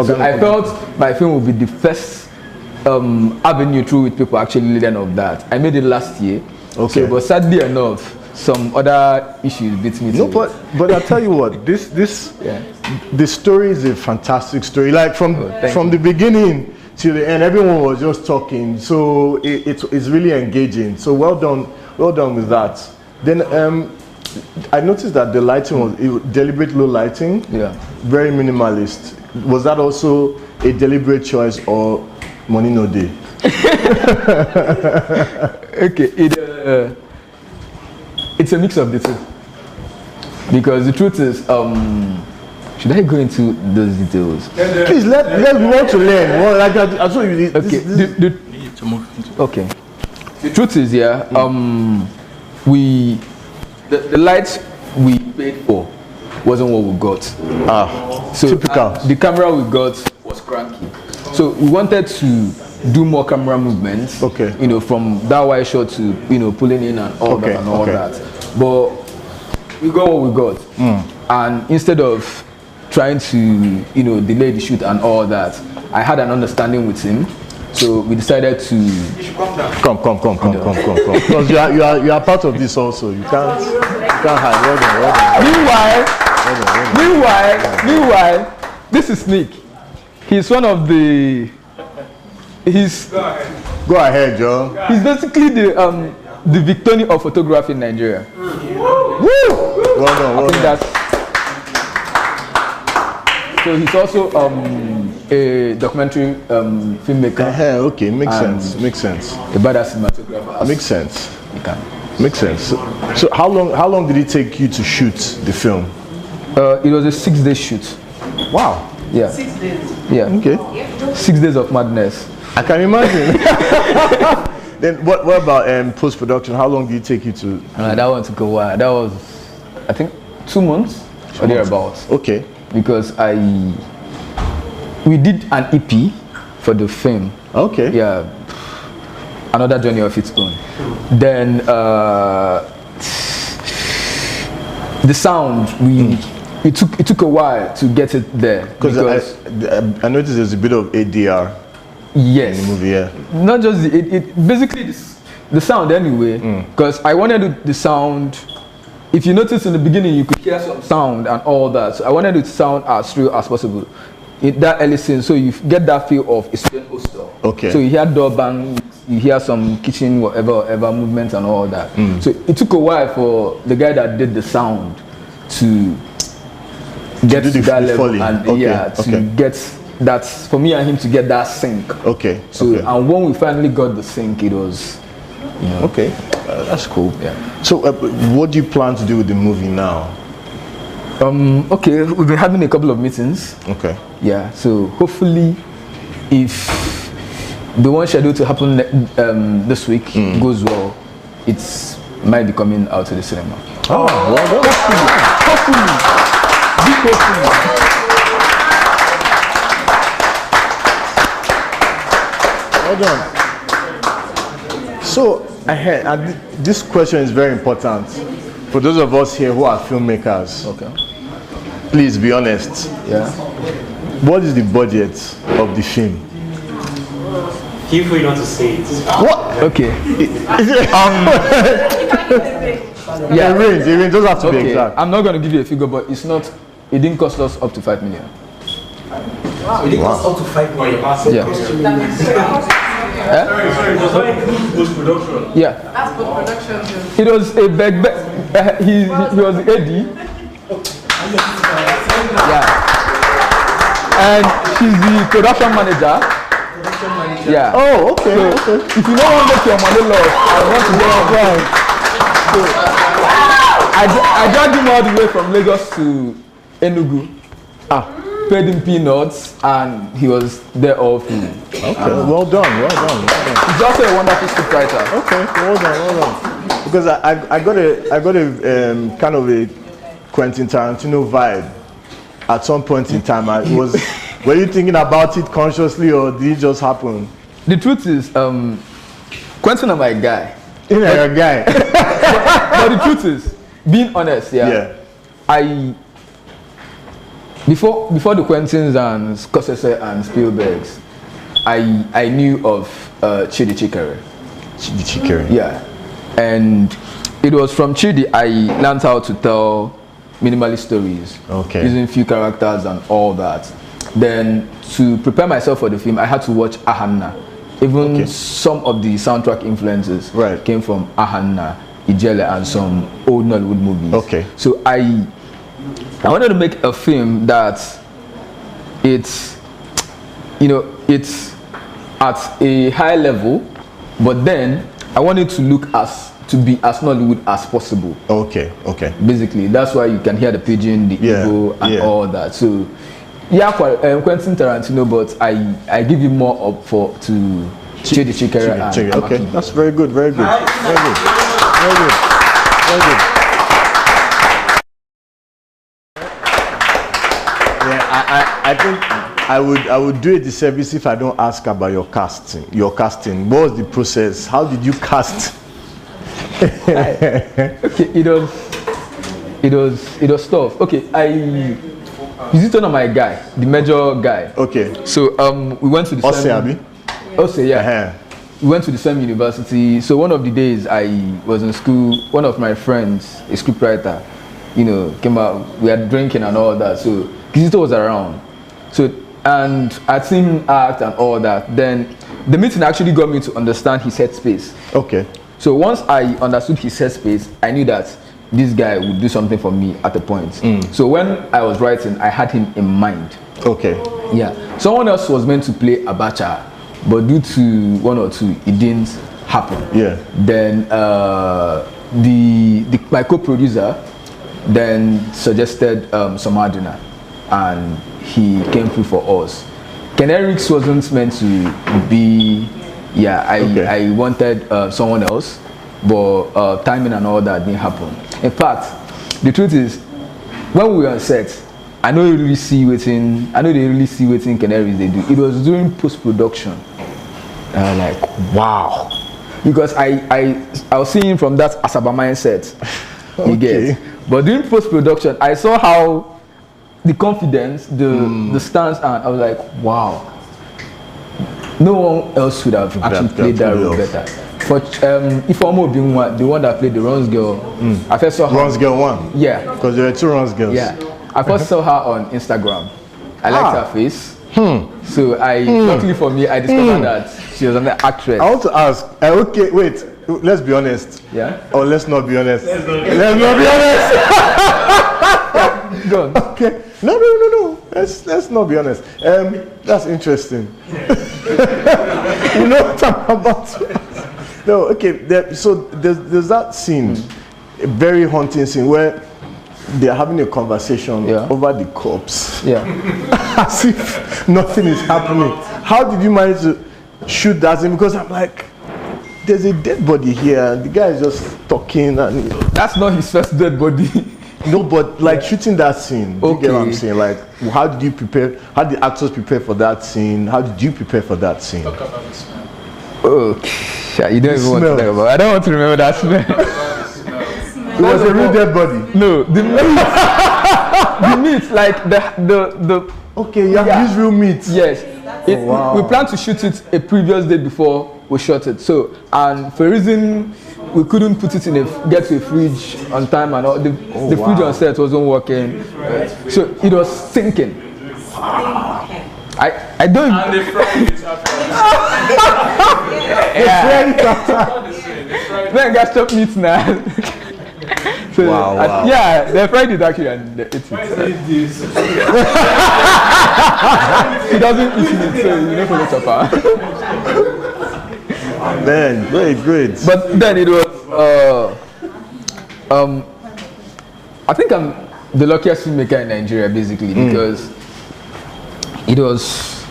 So I felt my film would be the first avenue through which people actually learn of that. I made it last year. Okay. So, but sadly enough, some other issues beat me. No, but I'll tell you what, this story is a fantastic story. Like from the beginning till the end, everyone was just talking. So it's really engaging. So well done with that. Then I noticed that the lighting was deliberate low lighting. Yeah. Very minimalist. Was that also a deliberate choice or money no day? Okay, it's a mix of the two. Because the truth is, should I go into those details? Please let me want to learn. Well, like I told you. Okay. Okay. The truth is, yeah, the lights we paid for wasn't what we got. So typical. The camera we got was cranky. So we wanted to do more camera movements. Okay. You know, from that wide shot to pulling in and all that and all that. But we got what we got. And instead of trying to delay the shoot and all that, I had an understanding with him. So we decided to come. Because you are part of this also. You can't hide. Meanwhile, this is Nick. He's one of the. Go ahead, Joe. He's basically the Victoni of photography in Nigeria. Woo! Well done. So he's also a documentary filmmaker. Okay, makes sense. A badass cinematographer. Makes sense. Makes sense. So how long did it take you to shoot the film? It was a 6-day shoot. Wow. Yeah. 6 days. Yeah. Okay. 6 days of madness. I can imagine. Then what about post-production? How long did it take you to? That one took a while. That was, I think, 2 months or thereabouts. Okay. Because we did an EP for the film. Okay. Yeah. Another journey of its own. Then the sound it took a while to get it there. Because I noticed there's a bit of ADR. Yes. In the movie, yeah. Not just basically the sound anyway. Because I wanted the sound. If you notice in the beginning, you could hear some sound and all that. So I wanted it to sound as real as possible in that early scene, so you get that feel of a student hostel. Okay. So you hear door bang, you hear some kitchen whatever movements and all that. So it took a while for the guy that did the sound to get to that level and get that, for me and him to get that sync. Okay. So and when we finally got the sync, it was. Okay, that's cool. Yeah. So, what do you plan to do with the movie now? Okay, we've been having a couple of meetings. Okay. Yeah. So hopefully, if the one scheduled to happen this week goes well, it might be coming out to the cinema. Oh, well done. Hopefully. Well done. So this question is very important for those of us here who are filmmakers. Okay. Please be honest. Yeah. What is the budget of the film? Feel free not to say it. What? Okay. Yeah, it doesn't have to be exact. I'm not going to give you a figure, but it didn't cost us up to 5 million. Wow. It costs up to 5 million. Yeah. Post-production. Yeah. That's post-production. It was a he was Eddie. Yeah. And she's the production manager. Yeah. Oh, okay. So okay. if you don't want to make your money loss, I want to go around. So I dragged him all the way from Lagos to Enugu. Paid him peanuts, and he was there all through. Okay, well done. He's also a wonderful scriptwriter. Okay, well done. Because I got a kind of a Quentin Tarantino vibe at some point in time. Were you thinking about it consciously, or did it just happen? The truth is, Quentin is my guy. You're a guy. But the truth is, being honest, Before the Quentins and Scorsese and Spielbergs, I knew of Chidi Chikere. Yeah, and it was from Chidi I learned how to tell minimalist stories. Okay. Using few characters and all that. Then to prepare myself for the film, I had to watch Ahanna. Even some of the soundtrack influences came from Ahanna, Ijele, and some old Nollywood movies. Okay. So I wanted to make a film that it's at a high level, but then I wanted to be as Nollywood as possible. Okay. Basically, that's why you can hear the pidgin, the Igbo, and all that. So, Quentin Tarantino, but I give you more up to Chidi Chikere and Okay, Amaki. that's very good. Very good. I think I would do a disservice if I don't ask about your casting. What was the process? How did you cast? Okay, it was tough. Okay, is it one of my guy, the major guy? Okay. So we went to the same. We went to the same university. So one of the days I was in school, one of my friends, a scriptwriter, came out. We had drinking and all that. So Kizito was around. So, and I'd seen him act and all that. Then the meeting actually got me to understand his headspace. Okay. So once I understood his headspace, I knew that this guy would do something for me at a point. So when I was writing, I had him in mind. Okay. Yeah. Someone else was meant to play Abacha, but due to one or two, it didn't happen. Yeah. Then my co-producer then suggested Somadina, and he came through for us. Ken Eriks wasn't meant to be. I wanted someone else, but timing and all that didn't happen. In fact, the truth is, when we were on set, I know they really see waiting Ken Eriks they do. It was during post-production. I was like, wow. Because I was seeing from that Asaba mindset. You get. But during post-production, I saw how the confidence, the stance, and I was like, wow. No one else would have actually played that role better. For if I'm being the one that played the Runs Girl, I first saw her. Runs Girl 1? Yeah. Because there were 2 Runs Girls. Yeah. I first saw her on Instagram. I liked her face. So luckily for me, I discovered that she was an actress. I want to ask, okay, wait, let's be honest. Yeah? Or let's not be honest. Let's not be honest. Go on. Okay. No. Let's not be honest. That's interesting. You know what I'm about to ask? No, okay. So there's that scene, a very haunting scene where they're having a conversation over the corpse. Yeah. As if nothing is happening. How did you manage to shoot that scene? Because I'm like, there's a dead body here. The guy is just talking, and that's not his first dead body. No, but like shooting that scene, you get what I'm saying? Like, how did you prepare? How did the actors prepare for that scene? How did you prepare for that scene? Talk about the smell. Okay, you don't even want to talk about. I don't want to remember that smell. It was a real dead body. No, the meat, the meat, like the. Okay, you have used real meat. Yes. We planned to shoot it a previous day before we shot it. So, and for a reason we couldn't put it get to a fridge on time, and all the fridge on set wasn't working. So it was sinking. explain him. I don't. And they fried it after. Then guys stop meat now. So, Wow. Yeah, they fried it actually and they ate it. He doesn't eat it, so you know for the supper. Man, great. But then it was I think I'm the luckiest filmmaker in Nigeria basically because it was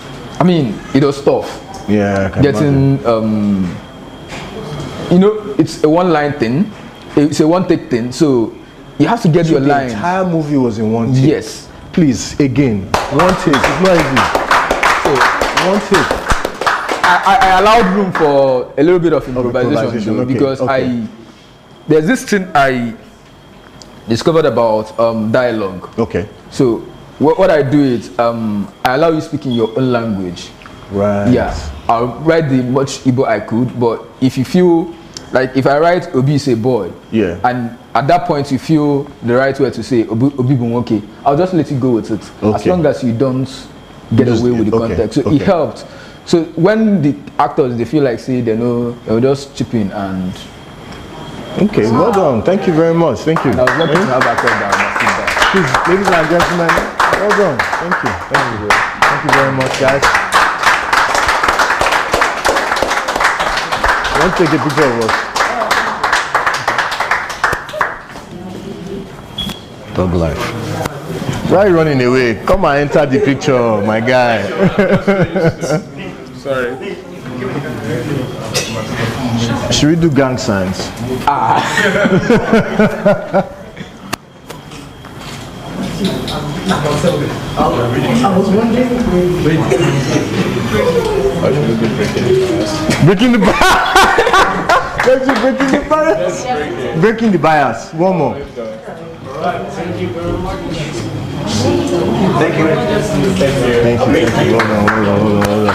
tough. Yeah, I can getting it's a one-line thing. It's a one-take thing, so you have to get your line. The entire movie was in one take. Yes. Please, again, one take. It's not easy. So, one take. I allowed room for a little bit of improvisation though, because there's this thing I discovered about dialogue. Okay. So what I do is I allow you speak in your own language. Right. Yeah. I'll write the much Igbo I could, but if you feel like if I write Obi is a boy, yeah, and at that point you feel the right word to say Obi Bunwoke, I'll just let you go with it. Okay. As long as you don't get away with the context. So it helped. So when the actors they feel like they'll just chip in and okay, well done. Thank you very much. Thank you. And I was lucky to have actors that please, ladies and gentlemen, well done. Thank you. Thank you very much, guys. I want to take a picture of us. Dog life. Why are you running away? Come and enter the picture, my guy. Sorry. Should we do gang signs? I was wondering breaking the bias. Breaking the bias. One more. Thank you very much. Thank you. Thank you. Hold on.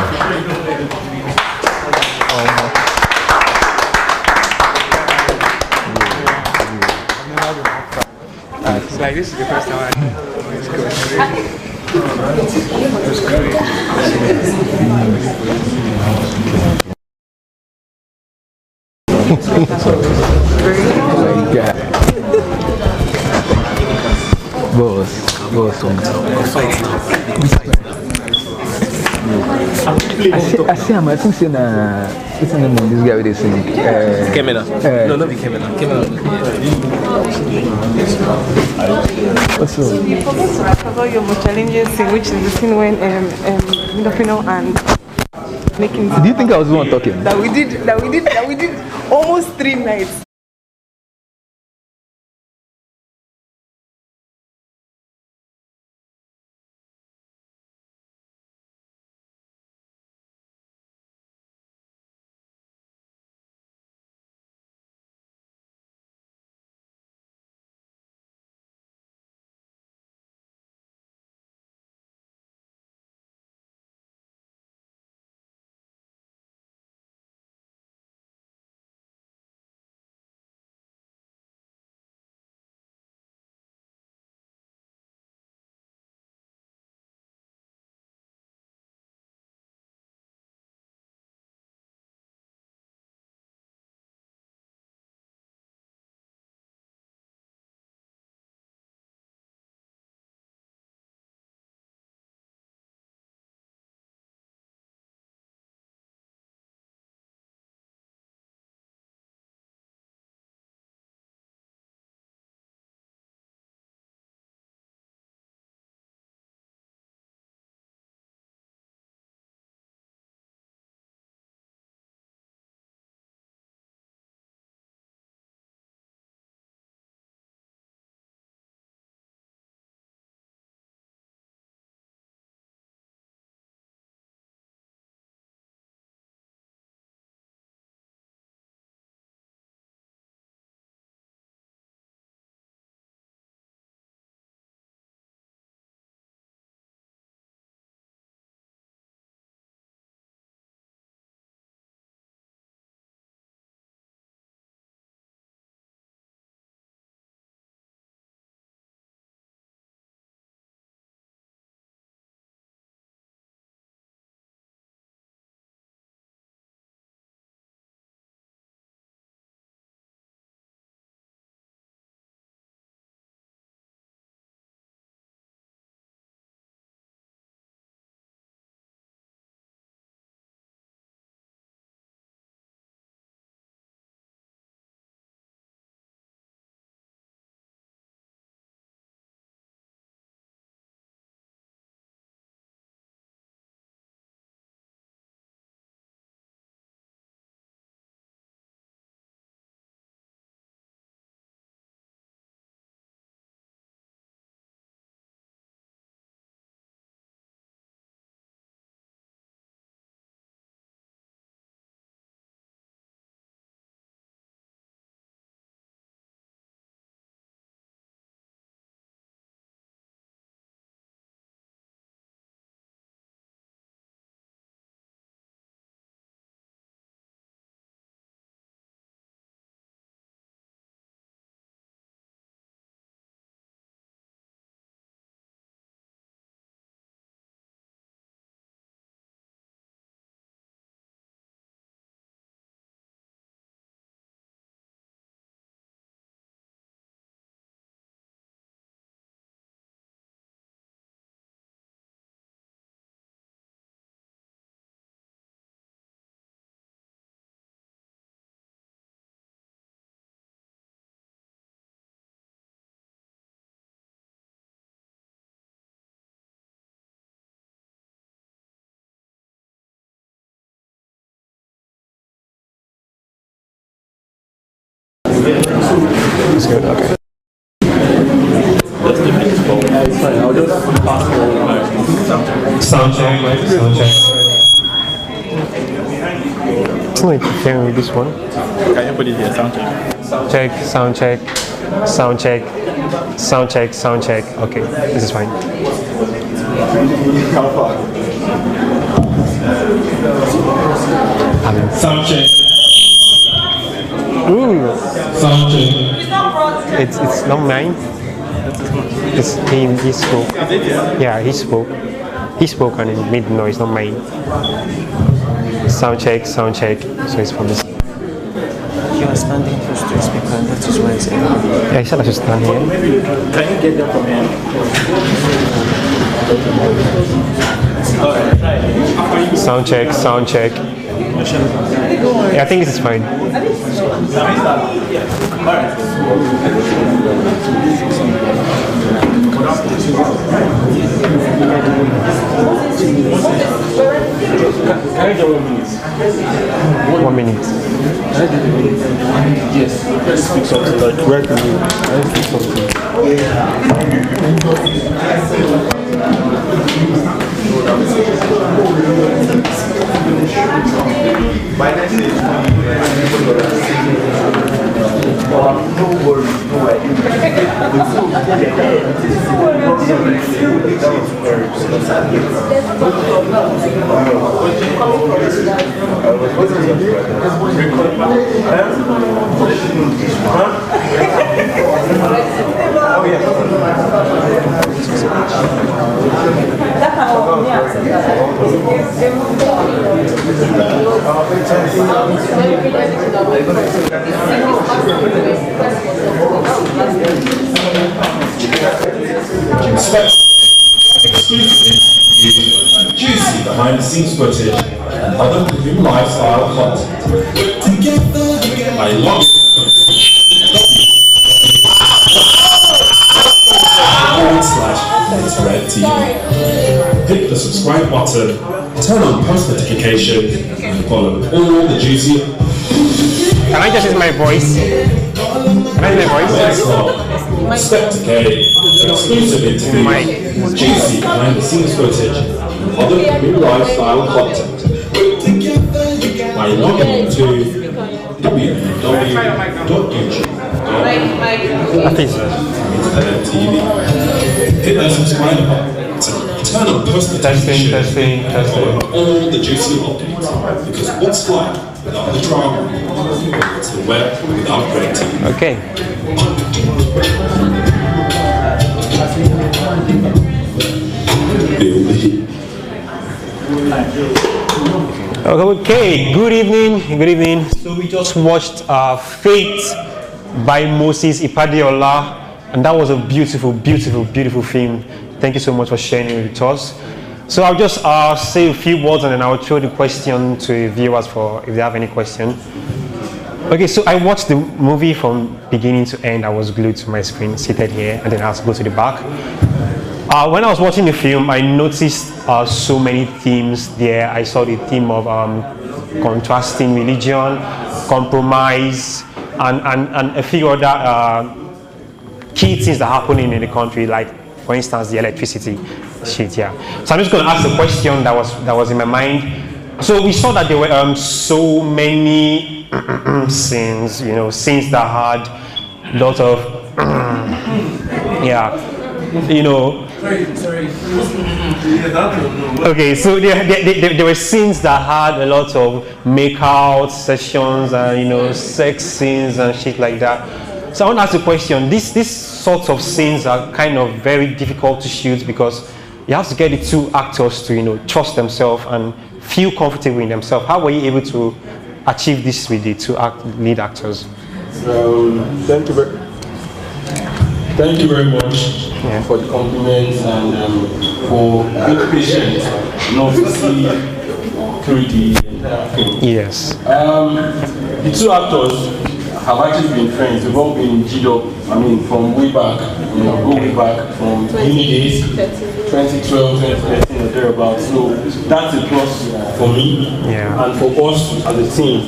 Like this is the first time I see him. I think it's this guy with this thing. Kemena. No, not the Kemena. What's up? You forgot to talk about your most challenging scene, which is the scene when Mindopino and making. Do you think I was the one talking? That we did almost 3 nights. It's good, okay. It's fine, I'll just pass forward. Sound check. It's not interfering with this one. Can you put it here? Sound check. Sound check. Okay, this is fine. Sound check. Ooh. Sound check. It's not mine. It's him. He spoke. Yeah, he spoke. He spoke and it made noise. Not mine. Sound check. So it's from this. You are standing close to the speaker, and that is why it's Yeah, he said I should stand here. Can you get them from him? Sound check. Yeah, I think this is fine. Can I get 1 minute? 1 minute. Yes. Let's speak something like where can you speak something? My next is no worries, no way. Exclusive juicy behind-the-scenes footage and other premium lifestyle content. I love /TV. Hit the subscribe button, turn on post notifications, and follow all the juicy. Can I just use my voice? Can I use my voice? Step to K, exclusive interviews, juicy behind-the-scenes footage, and other premium lifestyle content. By logging into www.youtube.com/TV. Hit that subscribe button, turn on post notifications, follow all the juicy updates. Because what's life without the drama? It's the web without great TV. Okay. Okay, good evening. So we just watched Fate by Moses Ipadiola, and that was a beautiful film. Thank you so much for sharing it with us. So I'll just say a few words and then I'll throw the question to viewers for if they have any question. Okay, so I watched the movie from beginning to end. I was glued to my screen, seated here, and then I had to go to the back. When I was watching the film, I noticed so many themes there. I saw the theme of contrasting religion, compromise, and a few other key things that are happening in the country, like, for instance, the electricity shit. Yeah. So I'm just going to ask the question that was in my mind. So we saw that there were so many scenes, scenes that had a lot of Okay, so there were scenes that had a lot of make-out sessions and sex scenes and shit like that. So I want to ask the question: these sorts of scenes are kind of very difficult to shoot because you have to get the two actors to trust themselves and feel comfortable in themselves. How were you able to achieve this with the two lead actors? Thank you very much for the compliments and for being patient, not to see through the entire film. Yes. The two actors have actually been friends. We've all been G'd up, from way back, go way back from uni days, 2012, 2013 or thereabouts. So that's a plus for me and for us as a team.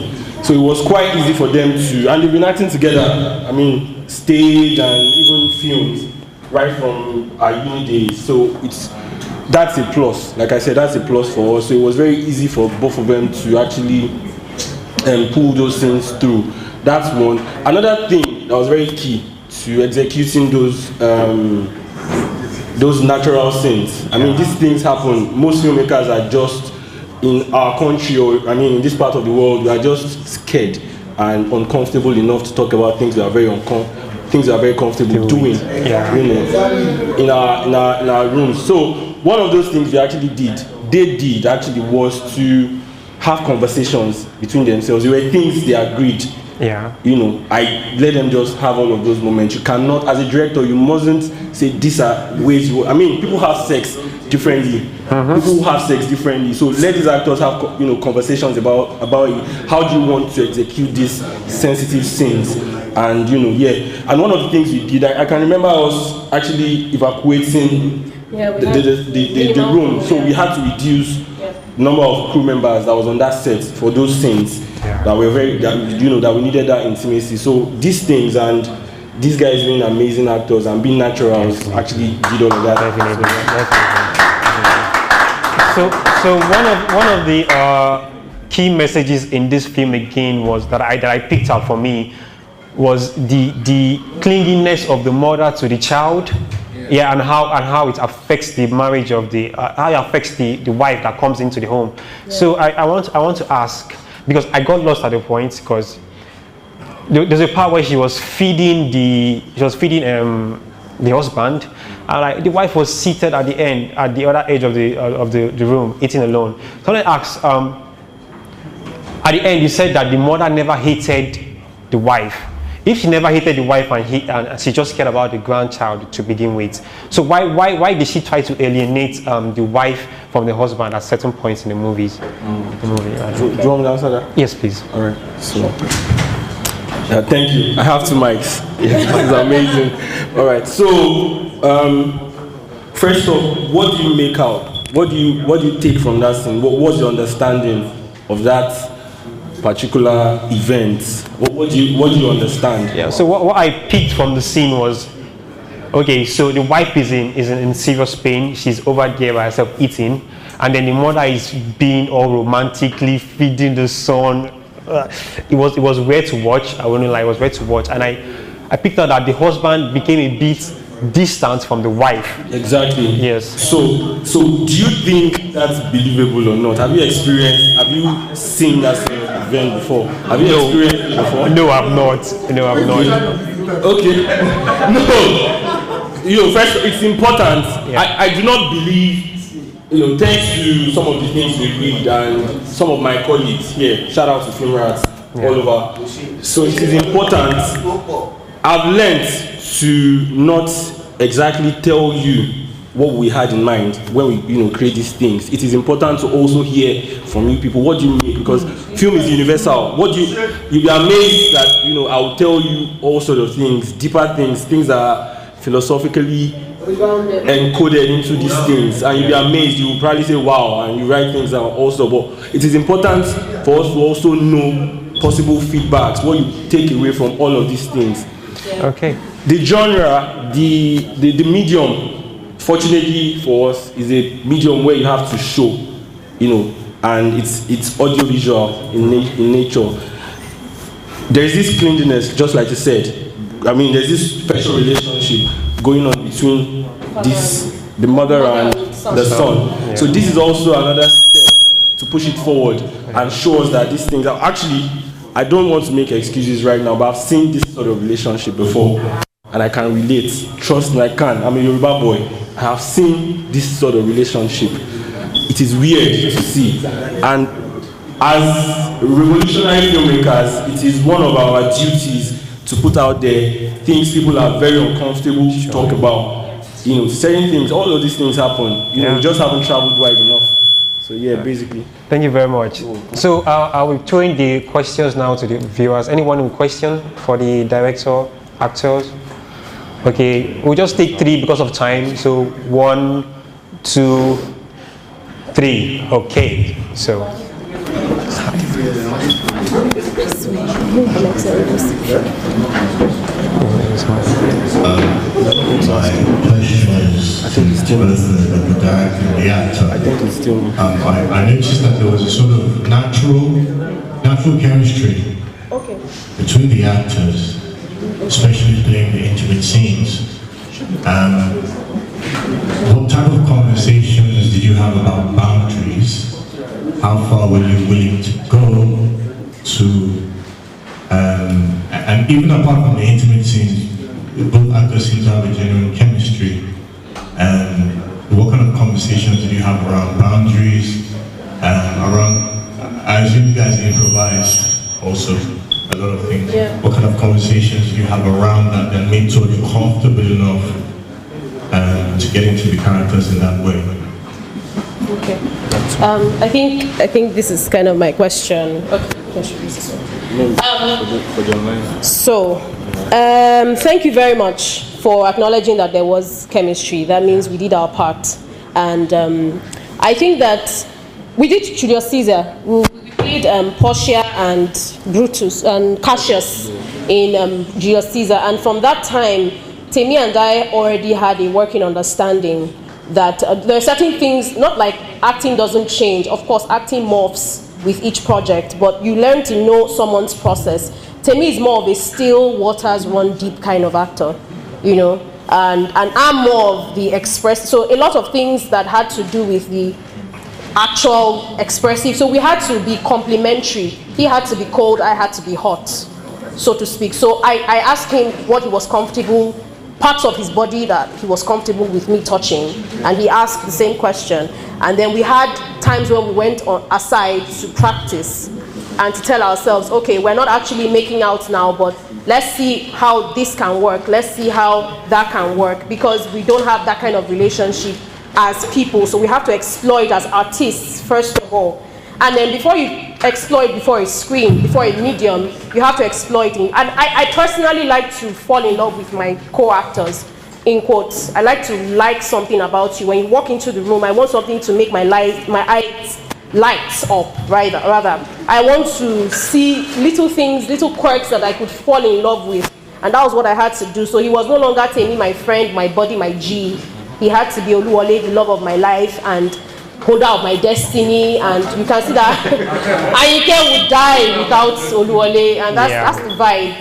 So it was quite easy for them to, and they've been acting together, I mean, stage and even films, right from our uni days. So that's a plus. Like I said, that's a plus for us. So it was very easy for both of them to actually pull those things through. That's one. Another thing that was very key to executing those natural scenes. I mean, these things happen. Most filmmakers are just, in our country, or I mean in this part of the world, we are just scared and uncomfortable enough to talk about things we are very comfortable doing, you know, in our rooms. So one of those things they did actually was to have conversations between themselves. There were things they agreed. Yeah. You know, I let them just have all of those moments. You cannot, as a director, you mustn't say these are ways you. I mean, people have sex differently. People have sex differently. So let these actors have, you know, conversations about it. How do you want to execute these sensitive scenes? And you know, yeah. And one of the things we did, I can remember us actually evacuating the room. So we had to reduce the number of crew members that was on that set for those scenes. That were that we needed that intimacy. So these things and these guys being amazing actors and being naturals actually did all of that. So one of the key messages in this film again was that I picked out for me was the clinginess of the mother to the child. Yeah, and how it affects the marriage of how it affects the wife that comes into the home. Yeah. So I want to ask, because I got lost at the point, because there's a part where she was feeding the husband, and like the wife was seated at the end, at the other edge of the room, eating alone. So I asked, at the end you said that the mother never hated the wife. If she never hated the wife and she just cared about the grandchild to begin with, so why did she try to alienate the wife from the husband at certain points in the movies? Do you want me to answer that? Yes, please. All right. So, thank you. I have 2 mics. It's amazing. All right. So, first off, what do you make out? What do you take from that scene? What was your understanding of that particular event? What do you understand? Yeah, so what I picked from the scene was, okay, so the wife is in serious pain. She's over there by herself eating, and then the mother is being all romantically feeding the son. It was weird to watch. I wouldn't lie, it was weird to watch, and I picked out that the husband became a bit distant from the wife. Exactly. Yes. So do you think that's believable or not? Have you seen that sort of event before? Have you experienced it before? No, I've not. No, I've not. Okay. No. You know, first, it's important. Yeah. I do not believe, you know, thanks to some of the things we read and some of my colleagues here, shout out to Film Rats all over. So it is important. I've learned to not exactly tell you what we had in mind when we, you know, create these things. It is important to also hear from you people. What do you mean? Because film is universal. You'll be amazed that, you know, I'll tell you all sorts of things, deeper things that are philosophically encoded into these things, and you'll be amazed. You will probably say wow, and you write things down also. But it is important for us to also know possible feedbacks, what you take away from all of these things. Okay. The genre, the medium, fortunately for us, is a medium where you have to show, you know, and it's audiovisual in nature. There is this cleanliness, just like you said. I mean, there's this special relationship going on between the mother and the son. Yeah. So this is also another step to push it forward and show us that these things are actually. I don't want to make excuses right now, but I've seen this sort of relationship before, and I can relate. Trust me, I can. I'm a Yoruba boy. I have seen this sort of relationship. It is weird to see, and as revolutionary filmmakers, it is one of our duties to put out there things people are very uncomfortable to talk about. You know, certain things, all of these things happen. You know, we just haven't traveled wide enough. So yeah, basically. Thank you very much. So I will throw in the questions now to the viewers. Anyone with question for the director, actors? Okay, we'll just take 3 because of time. So 1, 2, 3. Okay. So I think it's still the director and the actor. I think it's still. I noticed that there was a sort of natural chemistry between the actors, especially playing the intimate scenes. What type of conversations did you have about boundaries? How far were you willing to go to? And even apart from the intimate scenes, both actors seem to have a genuine chemistry. And what kind of conversations did you have around boundaries? I assume you guys improvised also a lot of things. Yeah. What kind of conversations did you have around that made you comfortable enough to get into the characters in that way? Okay. I think this is kind of my question. Okay. Thank you very much for acknowledging that there was chemistry. That means we did our part. And I think that we did Julius Caesar. We played Portia and Brutus and Cassius in Julius Caesar. And from that time, Temi and I already had a working understanding that there are certain things, not like acting doesn't change. Of course, acting morphs with each project, but you learn to know someone's process. Temi is more of a still waters run deep kind of actor, you know, and I'm more of the express. So a lot of things that had to do with the actual expressive. So we had to be complementary. He had to be cold, I had to be hot, so to speak. So I asked him what he was comfortable, parts of his body that he was comfortable with me touching, and he asked the same question. And then we had times when we went aside to practice and to tell ourselves, okay, we're not actually making out now, but let's see how this can work. Let's see how that can work, because we don't have that kind of relationship as people. So we have to explore it as artists, first of all. And then before you exploit before a screen, before a medium, you have to exploit it. And I personally like to fall in love with my co-actors, in quotes. I like to like something about you. When you walk into the room, I want something to make my eyes lights up, rather. I want to see little things, little quirks that I could fall in love with. And that was what I had to do. So he was no longer Temi, my friend, my buddy, my G. He had to be Oluwole, the love of my life, and holder of my destiny. And you can see that Ayike would die without Oluwole, and that's the vibe.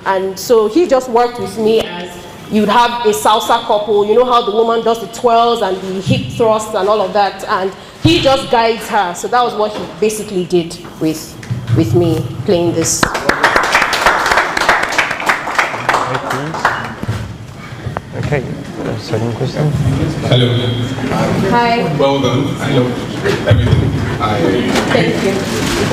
And so he just worked with me as you'd have a salsa couple. You know how the woman does the twirls and the hip thrusts and all of that, and he just guides her. So that was what he basically did with me playing this. Okay, second question. Hello. Hi. Well done. I love everything. Thank you.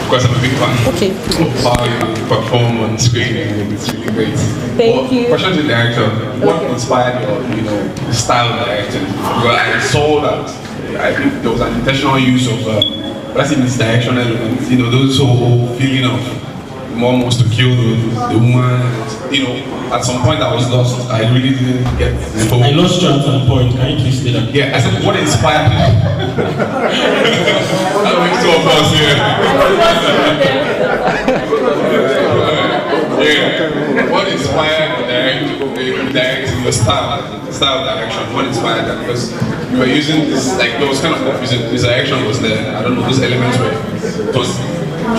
Of course, I'm a big fan. Okay. Of how you perform on screen. It's really great. Thank you. Question to the director: what inspired your, style of directing? Well, I saw that I think there was an intentional use of, let's say, misdirection element. Those whole feeling of mom wants to kill the woman. At some point I was lost. I really didn't get the whole. I lost you at some point. Can you please say that? Yeah, I said, what inspired you? I don't think so, of course, yeah. What inspired the directing, your style of direction? What inspired that? Because you were using this, like, there was kind of confusing. This direction was there. I don't know, those elements were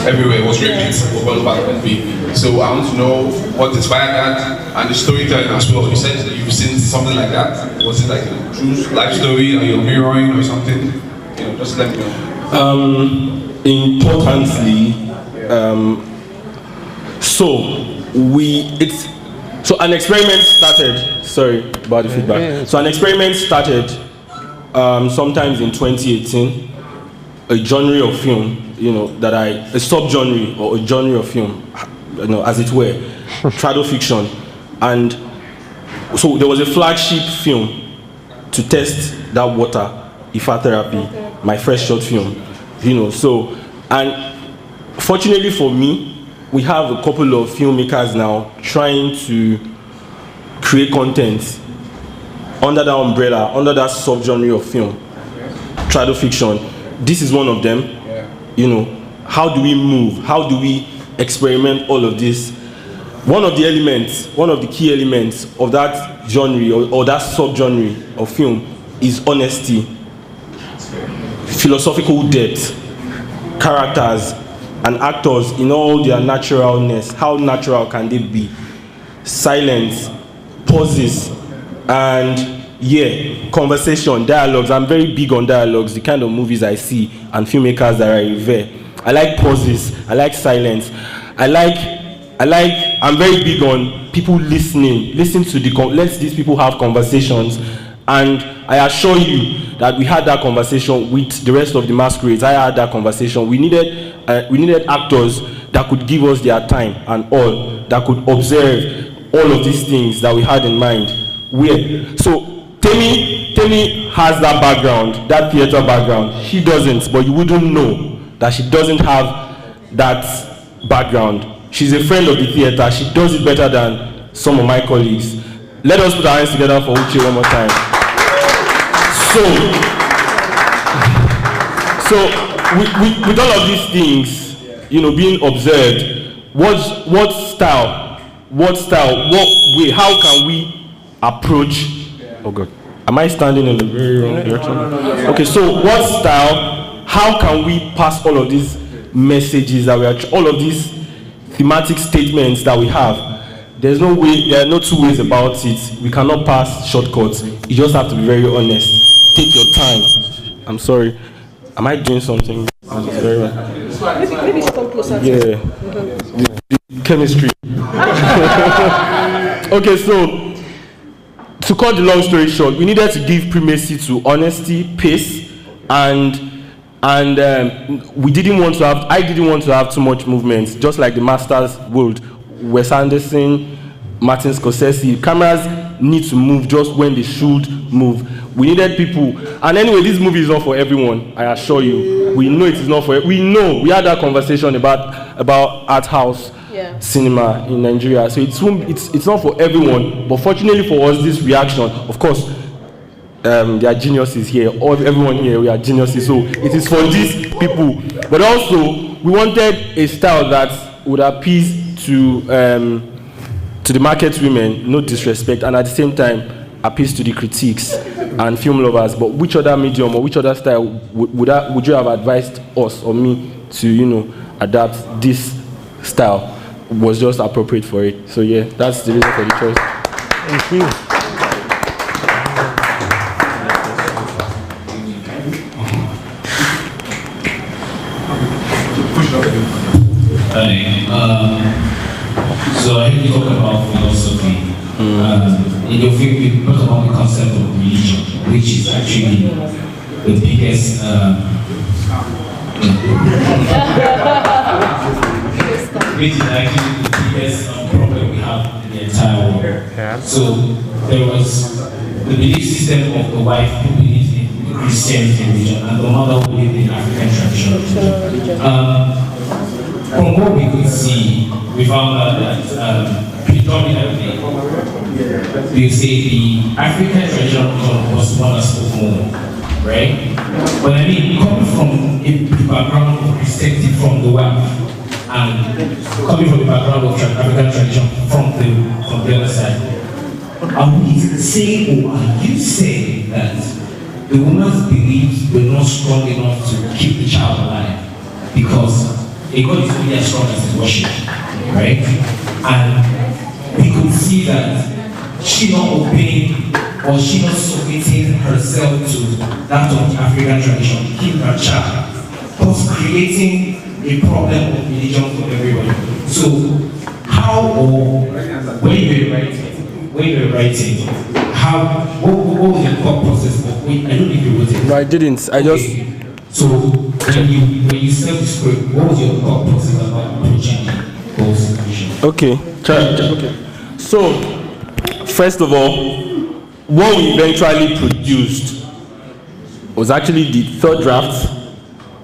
everywhere. It was repeat all back and be. So I want to know what inspired that, and the storytelling as well. You said that you've seen something like that. Was it like a true life story, or you're mirroring, or something? Just let me know. Importantly, so an experiment started. Sorry about the feedback. So an experiment started sometimes in 2018. A genre of film, a sub-genre or a genre of film, as it were, trado fiction. And so there was a flagship film to test that water, Ifa Therapy, my first short film, and fortunately for me, we have a couple of filmmakers now trying to create content under that umbrella, under that sub-genre of film, trado fiction. This is one of them, how do we move? How do we experiment all of this? One of the elements, one of the key elements of that genre or that sub-genre of film is honesty, philosophical depth, characters and actors in all their naturalness. How natural can they be? Silence, pauses, and conversation, dialogues. I'm very big on dialogues, the kind of movies I see and filmmakers that I revere. I like pauses, I like silence, I'm very big on people listening. Listen to let these people have conversations. And I assure you that we had that conversation with the rest of the masquerades. I had that conversation. We needed actors that could give us their time and all, that could observe all of these things that we had in mind. So Temi has that background, that theater background. She doesn't, but you wouldn't know that she doesn't have that background. She's a friend of the theater. She does it better than some of my colleagues. Let us put our hands together for Uche one more time. So with all of these things, being observed, what style, what way, how can we approach? Oh God, am I standing in the very wrong direction? No. Okay, so what style? How can we pass all of these messages that all of these thematic statements that we have? There's no way. There are no two ways about it. We cannot pass shortcuts. You just have to be very honest. Take your time. I'm sorry. Am I doing something? Very well. Maybe come closer. Yeah. The chemistry. Okay, so to cut the long story short, we needed to give primacy to honesty, pace, and we didn't want to have. I didn't want to have too much movement, just like the masters would. Wes Anderson, Martin Scorsese. Cameras need to move just when they should move. We needed people, and anyway, this movie is not for everyone. I assure you, we know it is not for. We know we had that conversation about art house cinema in Nigeria. So it's not for everyone, but fortunately for us, this reaction, of course, there are geniuses here. Everyone here, we are geniuses. So it is for these people, but also we wanted a style that would appease to the market women, no disrespect, and at the same time appeals to the critiques and film lovers. But which other medium or which other style would you have advised us or me to adapt? This style was just appropriate for it. So yeah, that's the reason for the choice. Thank you. So I heard you talk about philosophy. In your film, you talk about the concept of religion, which is actually the biggest problem we have in the entire world. So there was the belief system of the wife who believed in Christianity religion and the mother who believed in African traditional religion. From what we could see, we found out that predominantly, we say the African traditional religion was one that spoke more, right? But I mean, coming from a background of Christianity from the wife, and coming from the background of African tradition from the other side, are we saying, or are you saying that the woman's beliefs were not strong enough to keep the child alive? Because a God is only as strong as his worship, right? And we could see that she not obeying or she not submitting herself to that of the African tradition to keep her child, thus creating a problem of religion for everybody. So how or when you were writing, what was your thought process? I don't know if you wrote it. No, I didn't. I just. So when you said the script, what was your thought process about approaching those situations? Okay. So first of all, what we eventually produced was actually the third draft.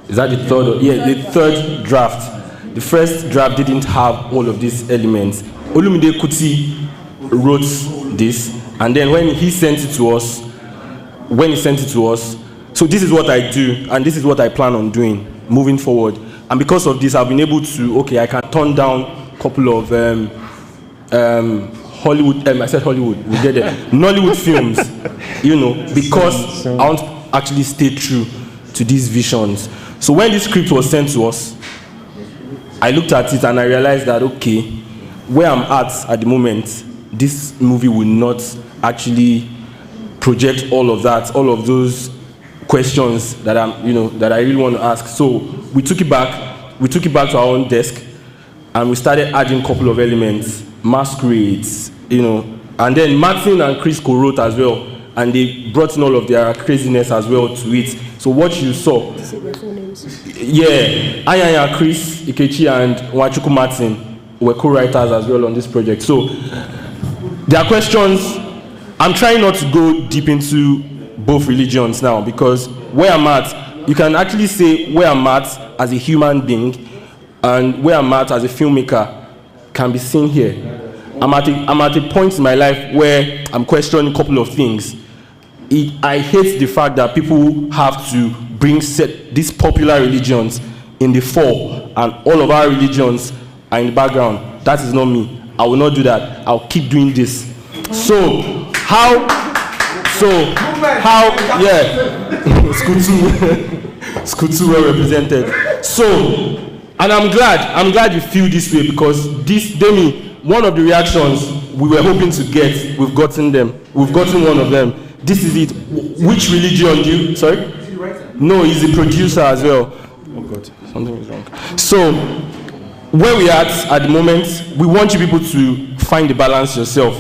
Is that the third? Yeah, the third draft. The first draft didn't have all of these elements. Olumide Kuti wrote this, and then when he sent it to us, so this is what I do, and this is what I plan on doing moving forward. And because of this, I've been able to, okay, I can turn down a couple of Hollywood, I said Hollywood, we get it, Nollywood films, you know, because I want to actually stay true to these visions. So when this script was sent to us, I looked at it and I realized that, okay, where I'm at the moment, this movie will not actually project all of that, all of those questions that that I really want to ask. So we took it back to our own desk, and we started adding a couple of elements, masquerades, and then Martin and Chris co-wrote as well, and they brought in all of their craziness as well to it. So what you saw, yeah, Ayanya, Chris, Ikechi, and Wachuku Martin were co-writers as well on this project. So there are questions. I'm trying not to go deep into both religions now, because where I'm at, you can actually say where I'm at as a human being and where I'm at as a filmmaker can be seen here. I'm at a point in my life where I'm questioning a couple of things. I hate the fact that people have to bring these popular religions in the fore and all of our religions are in the background. That is not me. I will not do that. I'll keep doing this. Skutu were represented. So, and I'm glad you feel this way, because this, Demi, one of the reactions we were hoping to get, we've gotten one of them. This is it. Which religion do you, sorry? Is he writer? No, he's the producer as well. Oh God, something is wrong. So, where we are at the moment, we want you people to find the balance yourself.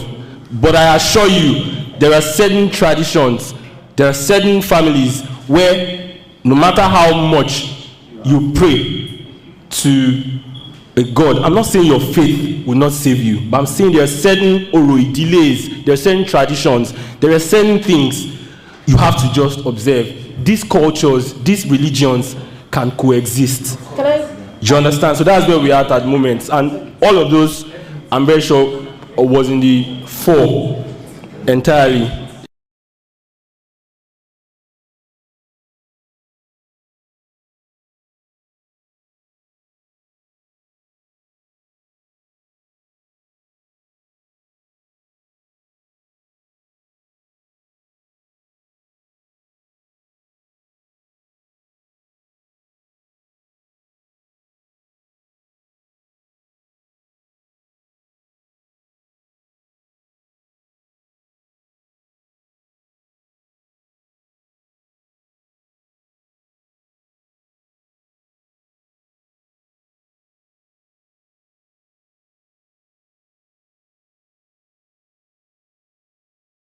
But I assure you, there are certain traditions, there are certain families where no matter how much you pray to a God, I'm not saying your faith will not save you, but I'm saying there are certain delays, there are certain traditions, there are certain things you have to just observe. These cultures, these religions can coexist. Can I? Do you understand? So that's where we are at the moment. And all of those, I'm very sure, was in the fore entirely.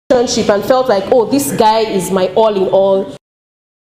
And felt like, oh, this guy is my all in all.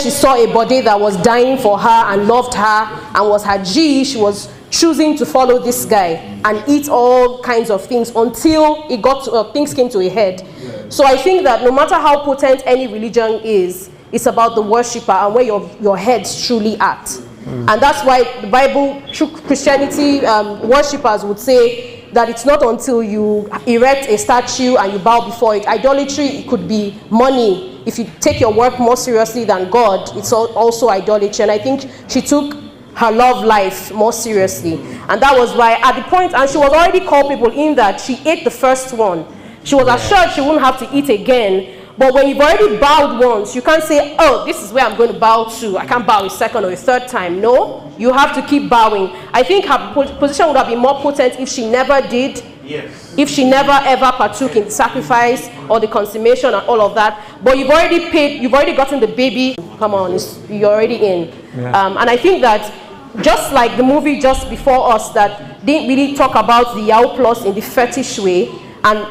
She saw a body that was dying for her and loved her and was her G. She was choosing to follow this guy and eat all kinds of things until it got to, things came to a head. So I think that no matter how potent any religion is, it's about the worshiper and where your head's truly at. And that's why the Bible, true Christianity, worshippers would say that it's not until you erect a statue and you bow before it. Idolatry, it could be money. If you take your work more seriously than God, it's also idolatry. And I think she took her love life more seriously. And that was why at the point, and she was already culpable in that she ate the first one. She was assured she wouldn't have to eat again. But when you've already bowed once, you can't say, oh, this is where I'm going to bow to. I can't bow a second or a third time. No, you have to keep bowing. I think her position would have been more potent if she never did. Yes. If she never ever partook in the sacrifice or the consummation and all of that. But you've already paid, you've already gotten the baby. Come on, you're already in. Yeah. And I think that just like the movie just before us that didn't really talk about the Yao Plus in the fetish way, and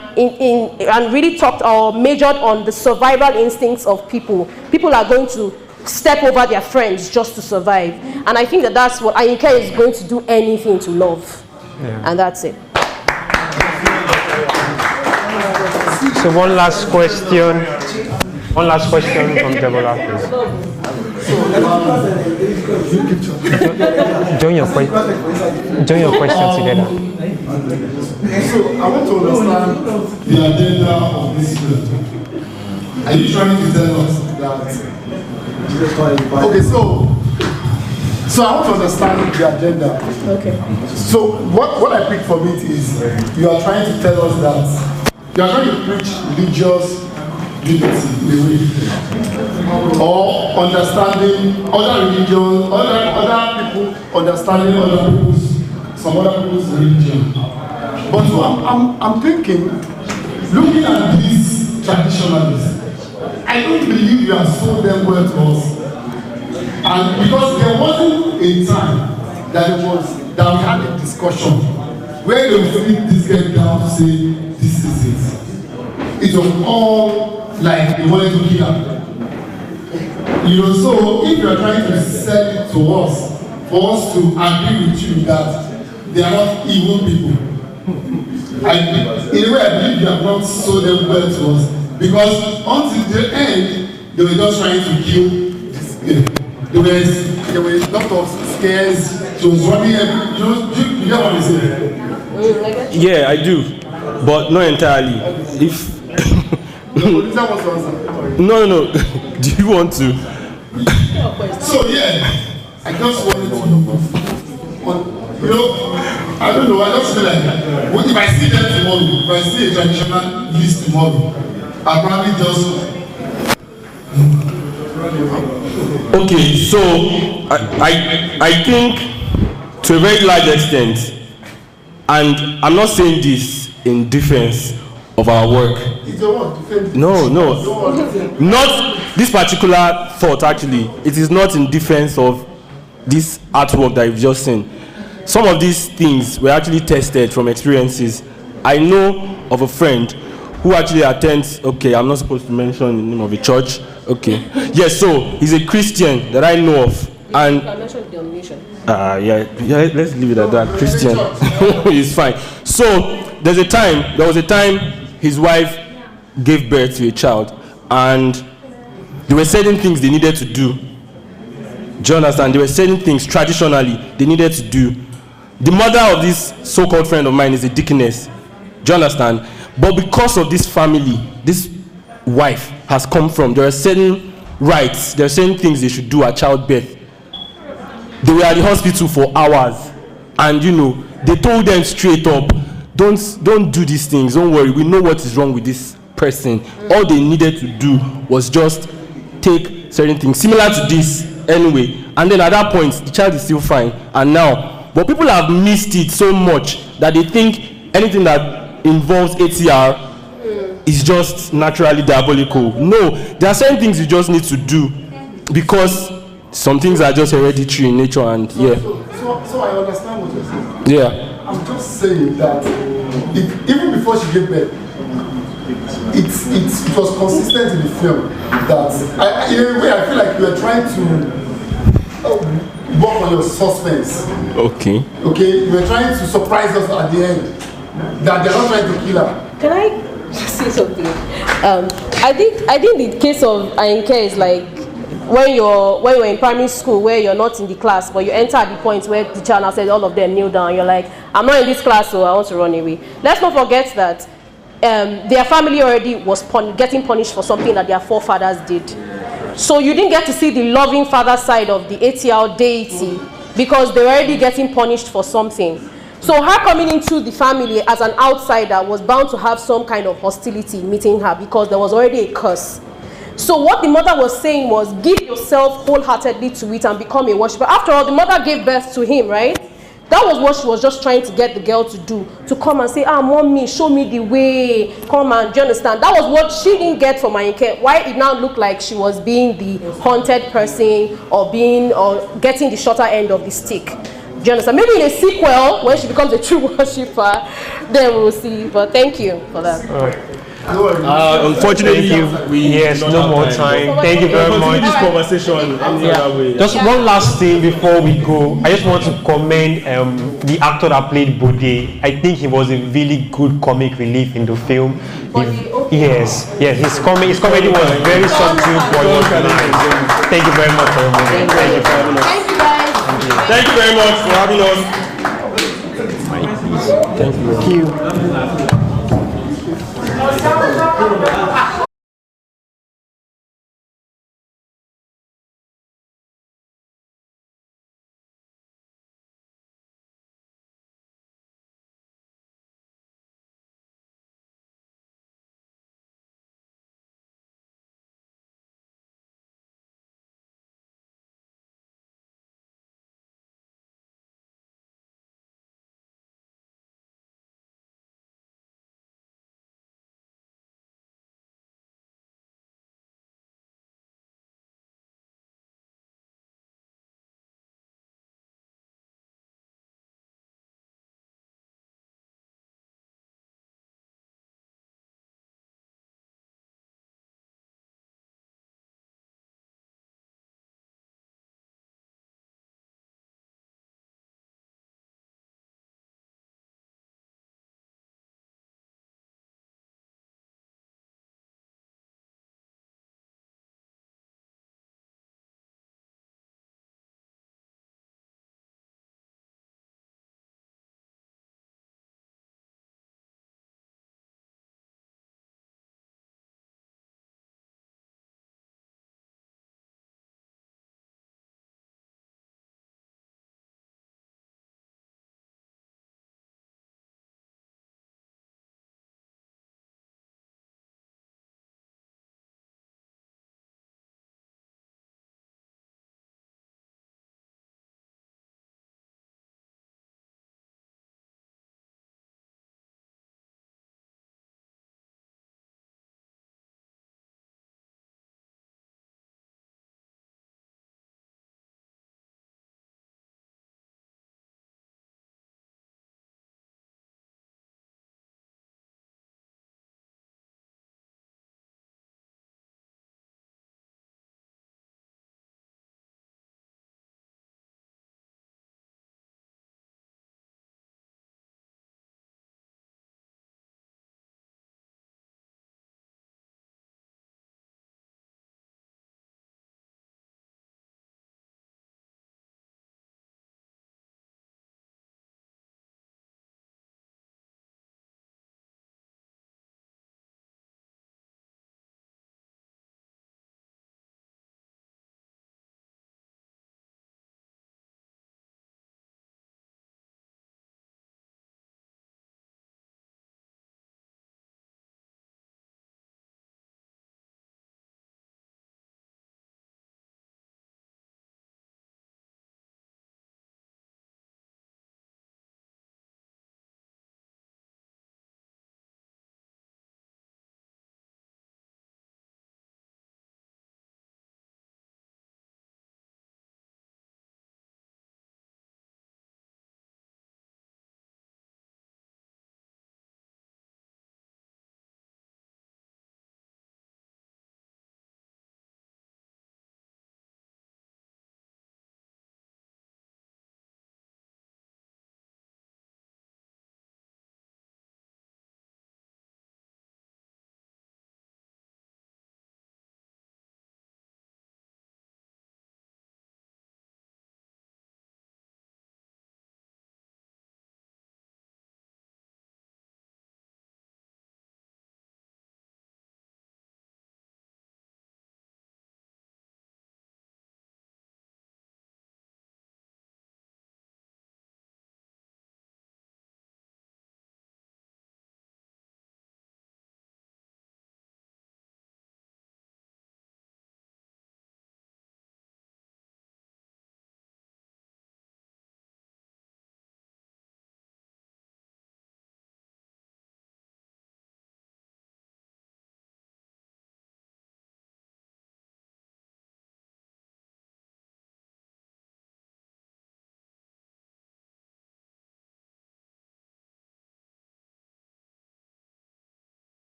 really talked or majored on the survival instincts of people. People are going to step over their friends just to survive. And I think that that's what Ayinke is going to do anything to love. Yeah. And that's it. So one last question from Deborah, please. Join your question together. So I want to understand the agenda of this film. Are you trying to tell us that? Okay, so So I want to understand the agenda. Okay. So what I pick from it is you are trying to tell us that you are trying to preach religious unity in a way, or understanding other religions, other people understanding some other people's religion. But so I'm thinking, looking at these traditionalists, I don't believe you have sold them well to us. And because there wasn't a time that we had a discussion where they would sit this guy down to say, this is it. It was all like they wanted to kill her. You know, so if you are trying to sell it to us, for us to agree with you that they are not evil people, in a way I believe you have not sold them well to us, because until the end, they were just trying to kill this girl. There were a lot of scares. She was running. You get what I'm saying? Yeah, I do, but not entirely. If no. Do you want to? So yeah, I just wanted to. I don't know. I just feel like if I see them tomorrow, if I see a traditional list tomorrow, I'll probably just. Okay, so I think to a very large extent, and I'm not saying this in defense of our work. No, not this particular thought. Actually, it is not in defense of this artwork that you've just seen. Some of these things were actually tested from experiences. I know of a friend who actually attends, okay, I'm not supposed to mention the name of a church. Okay. Yes, so he's a Christian that I know of. And you can mention the denomination. Yeah, let's leave it at that. Christian is fine. So there was a time his wife gave birth to a child, and there were certain things they needed to do. Do you understand? There were certain things traditionally they needed to do. The mother of this so-called friend of mine is a deaconess. Do you understand? But because of this family, this wife has come from, there are certain rights, there are certain things they should do at childbirth. They were at the hospital for hours, and they told them straight up, don't do these things, don't worry, we know what is wrong with this person. All they needed to do was just take certain things similar to this anyway, and then at that point the child is still fine. And now, but people have missed it so much that they think anything that involves ATR is just naturally diabolical. No, there are certain things you just need to do because some things are just hereditary in nature, and So I understand what you're saying. Yeah. I'm just saying that even before she gave birth, it was consistent in the film that in a way I feel like you are trying to work on your suspense. Okay. You were trying to surprise us at the end that they're not trying to kill her. Can I say something? I think the case of Ayinke is like when you're in primary school where you're not in the class, but you enter at the point where the teacher now says all of them kneel down. You're like, I'm not in this class, so I want to run away. Let's not forget that their family already was getting punished for something that their forefathers did. So you didn't get to see the loving father side of the ATL deity because they were already getting punished for something. So her coming into the family as an outsider was bound to have some kind of hostility meeting her because there was already a curse. So what the mother was saying was, give yourself wholeheartedly to it and become a worshiper. After all, the mother gave birth to him, right? That was what she was just trying to get the girl to do, to come and say, mommy, show me the way, come and, do you understand? That was what she didn't get from Ayinke. Why it now looked like she was being the haunted person or getting the shorter end of the stick. Do you understand? Maybe in a sequel, when she becomes a true worshipper, then we'll see. But thank you for that. Unfortunately, no more time. Thank you very much. This conversation Just one last thing before we go. I just want to commend the actor that played Bode. I think he was a really good comic relief in the film. Yes, his comedy was very subtle, but it was nice. Thank you very much for your movie. Thank you for having us. Thank you guys. Thank you very much for having us. Thank you.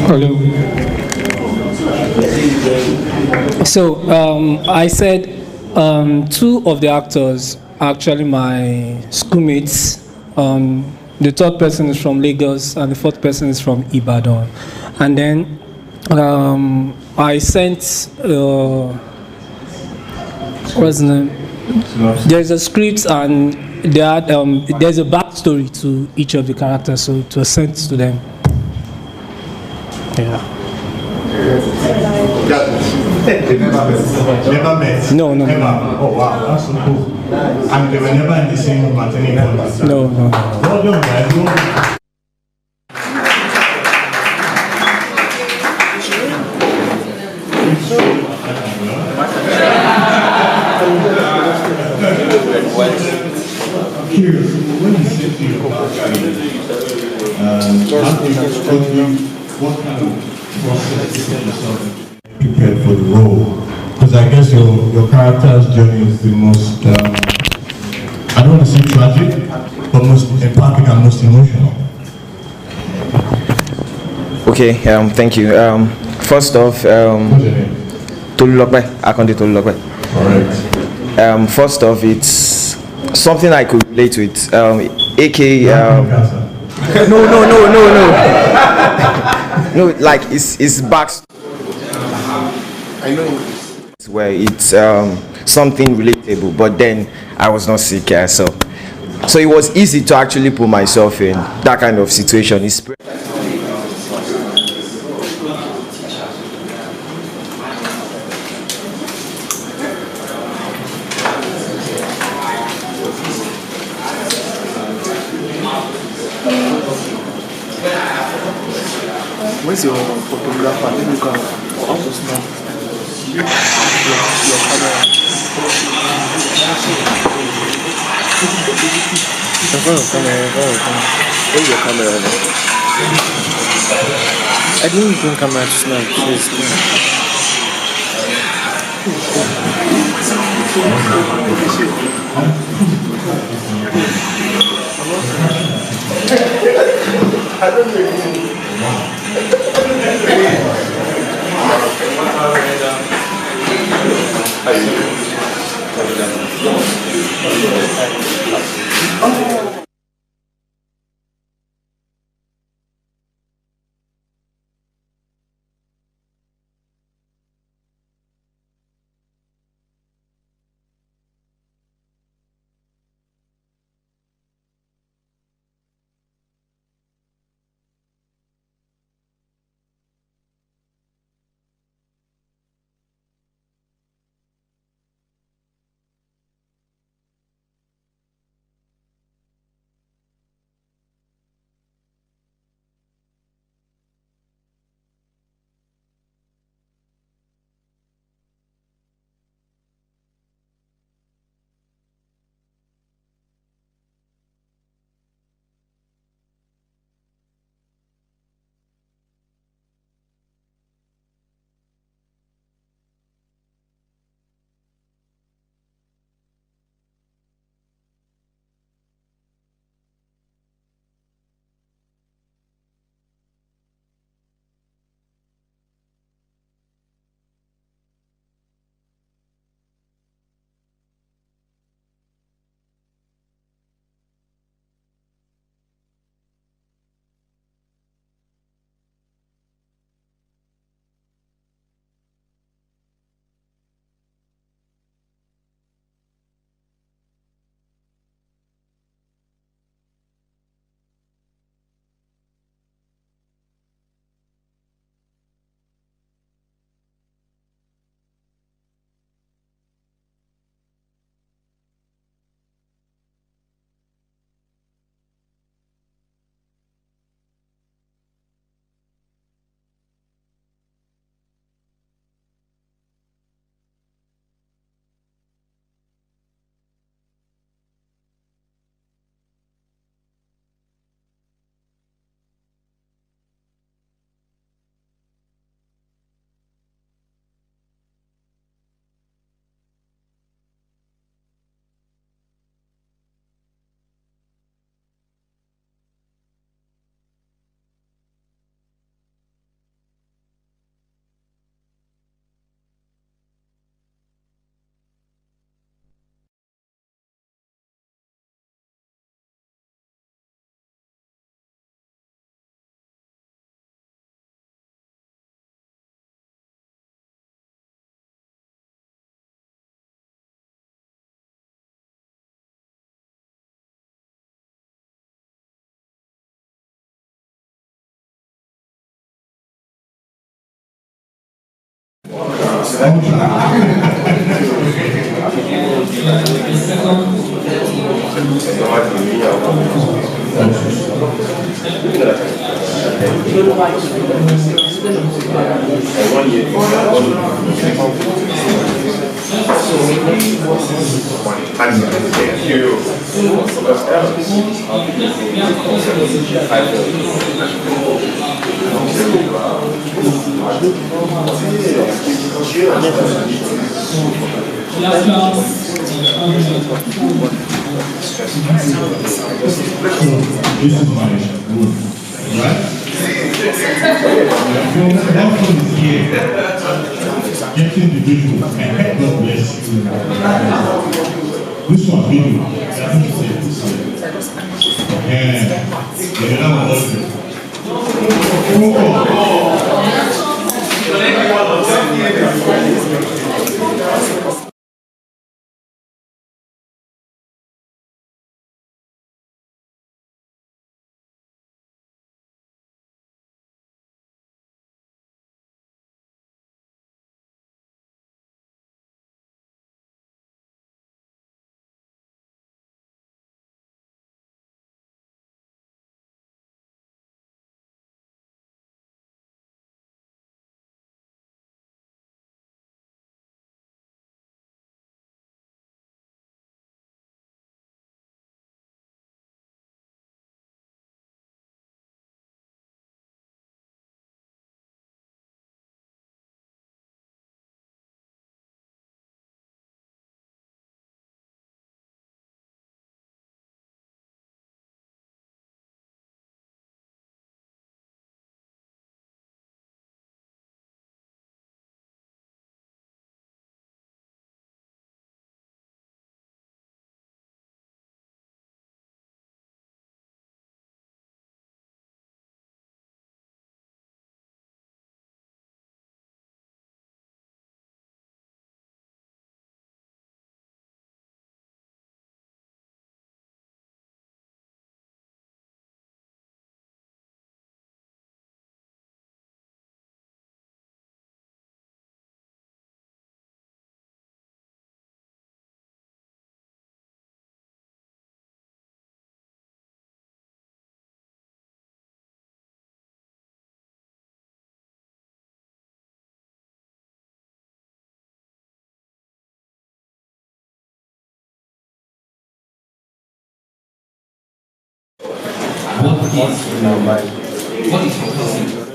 Hello. So I said two of the actors are actually my schoolmates. The third person is from Lagos and the fourth person is from Ibadan. And then I sent what's the name? There's a script and they had, there's a backstory to each of the characters, so it was sent to them. Yeah. They never met? No. Oh wow, that's so cool. And they were never in the same room at any point? No. Well done, guys. Curious, when you say to your what kind of process to get yourself prepared for the role? Because I guess your character's journey is the most, I don't want to say tragic, but most empathic and most emotional. Okay, thank you. First off, Tolulokpe, Akonde Tolulokpe. Alright. First off, it's something I could relate with. AK. No. No, like it's back. I know. Where it's something relatable, but then I was not sick, so it was easy to actually put myself in that kind of situation. Where's your photographer? Let me come. How to snap? Your camera. In front of camera. Where's your camera? I didn't bring camera to snap. I don't know. This is my room, right? That phone is here, getting the visual, and God bless you. This one, video, that's what you say, this one. Yeah, that one also. What is your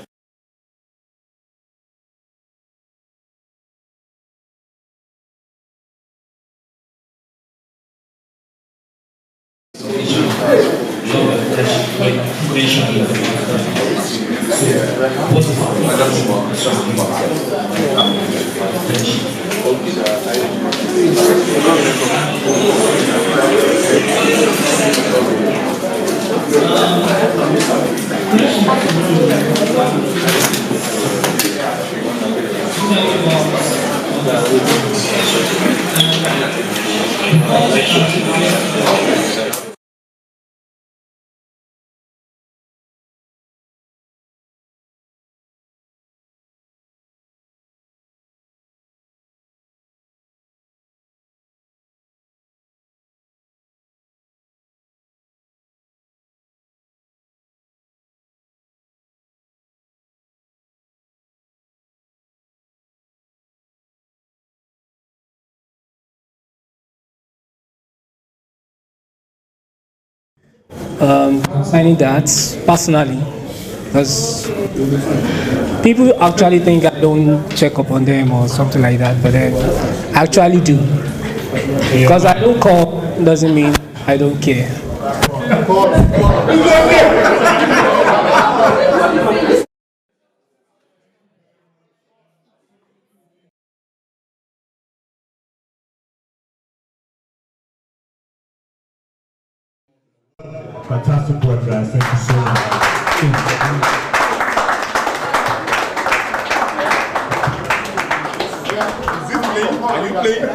Concerning that, personally, because people actually think I don't check up on them or something like that, but then I actually do. Because I don't call doesn't mean I don't care. Fantastic work, guys. Thank you so much. Is it playing? Are you playing?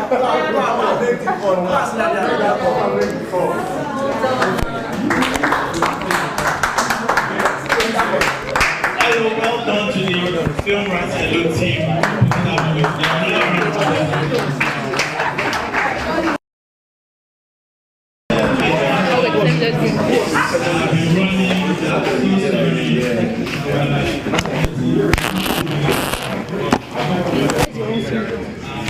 Well done to the film writing team.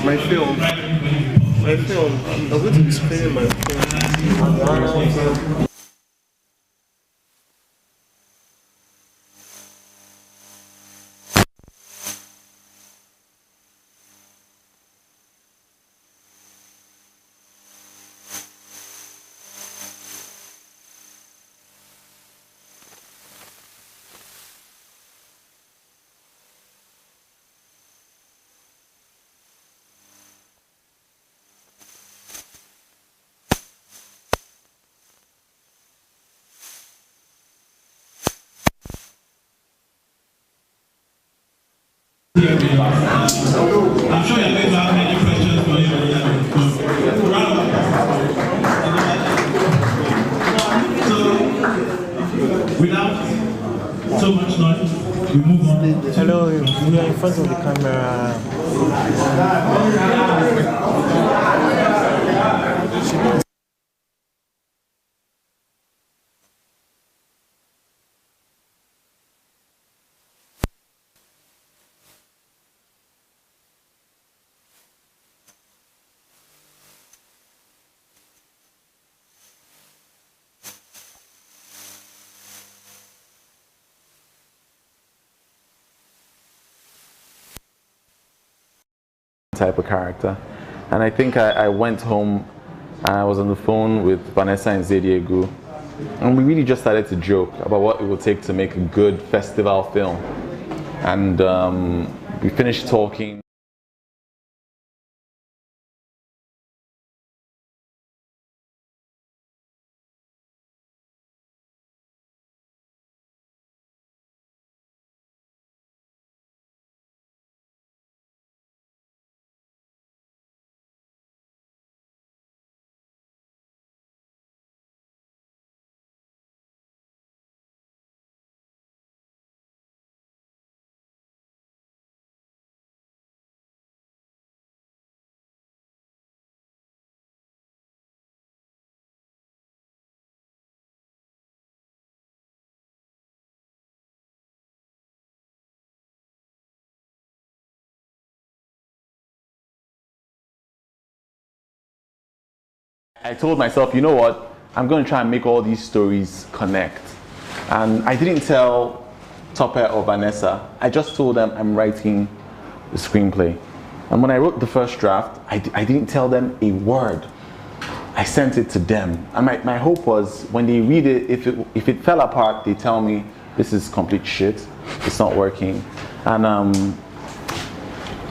My film, I'm going to be screening my film. I'm sure you're going to have many questions for him. So, without so much noise, we move on. Hello, we are in front of the camera. Type of character, and I think I went home and I was on the phone with Vanessa and Zediegu, and we really just started to joke about what it would take to make a good festival film, and we finished talking. I told myself, you know what, I'm going to try and make all these stories connect. And I didn't tell Tope or Vanessa, I just told them I'm writing the screenplay. And when I wrote the first draft, I didn't tell them a word. I sent it to them. And my hope was when they read it, if it fell apart, they tell me, this is complete shit, it's not working. And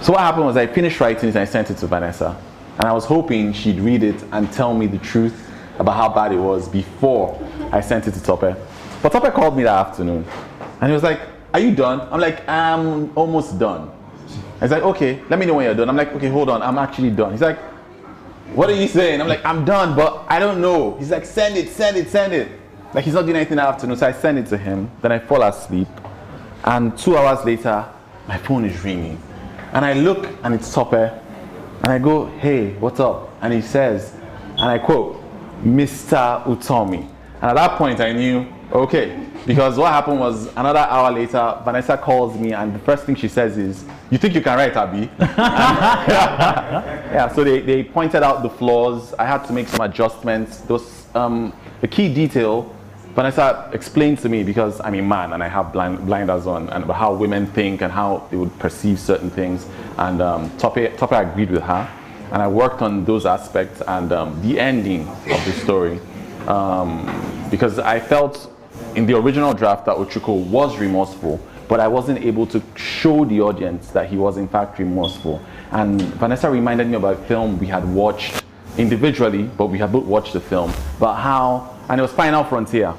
so what happened was I finished writing it and I sent it to Vanessa. And I was hoping she'd read it and tell me the truth about how bad it was before I sent it to Tope. But Tope called me that afternoon and he was like, are you done? I'm like, I'm almost done. He's like, okay, let me know when you're done. I'm like, okay, hold on, I'm actually done. He's like, what are you saying? I'm like, I'm done, but I don't know. He's like, send it, send it, send it. Like he's not doing anything that afternoon, so I send it to him. Then I fall asleep. And 2 hours later, my phone is ringing. And I look and it's Tope. And I go, hey, what's up? And he says, and I quote, Mr. Utomi. And at that point I knew, okay, because what happened was another hour later, Vanessa calls me and the first thing she says is, you think you can write, Abi? Yeah, so they pointed out the flaws. I had to make some adjustments. Those, the key detail, Vanessa explained to me because I'm a man and I have blinders on, and how women think and how they would perceive certain things. And Tope agreed with her, and I worked on those aspects and the ending of the story, because I felt in the original draft that Ochuko was remorseful, but I wasn't able to show the audience that he was in fact remorseful. And Vanessa reminded me about a film we had watched individually, but we had both watched the film, but how, and it was Final Frontier.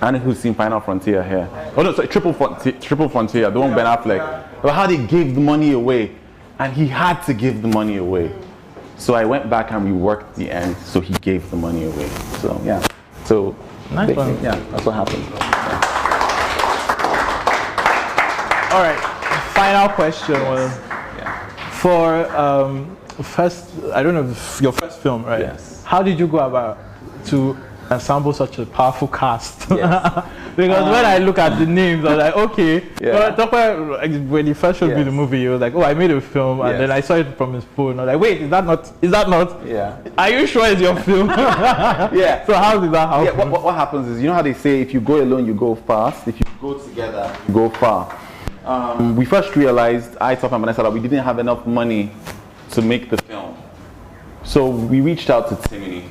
I don't know who's seen Final Frontier here. Oh no, sorry, Triple Frontier, the one with Ben Affleck. About how they gave the money away, and he had to give the money away. So I went back and reworked the end, so he gave the money away. So yeah, so nice one. Yeah, that's what happened. All right, final question was for first, I don't know, your first film, right? Yes. How did you go about to ensemble such a powerful cast? Yes. Because when I look at the names, I'm like, okay. Yeah. When he first showed me the movie, he was like, oh, I made a film, and then I saw it from his phone. I'm like, wait, is that not? Yeah. Are you sure it's your film? Yeah. So how did that happen? Yeah. What happens is, you know how they say, if you go alone, you go fast. If you go together, you go far. We first realized, Top and Vanessa, that we didn't have enough money to make the film. So we reached out to Timini,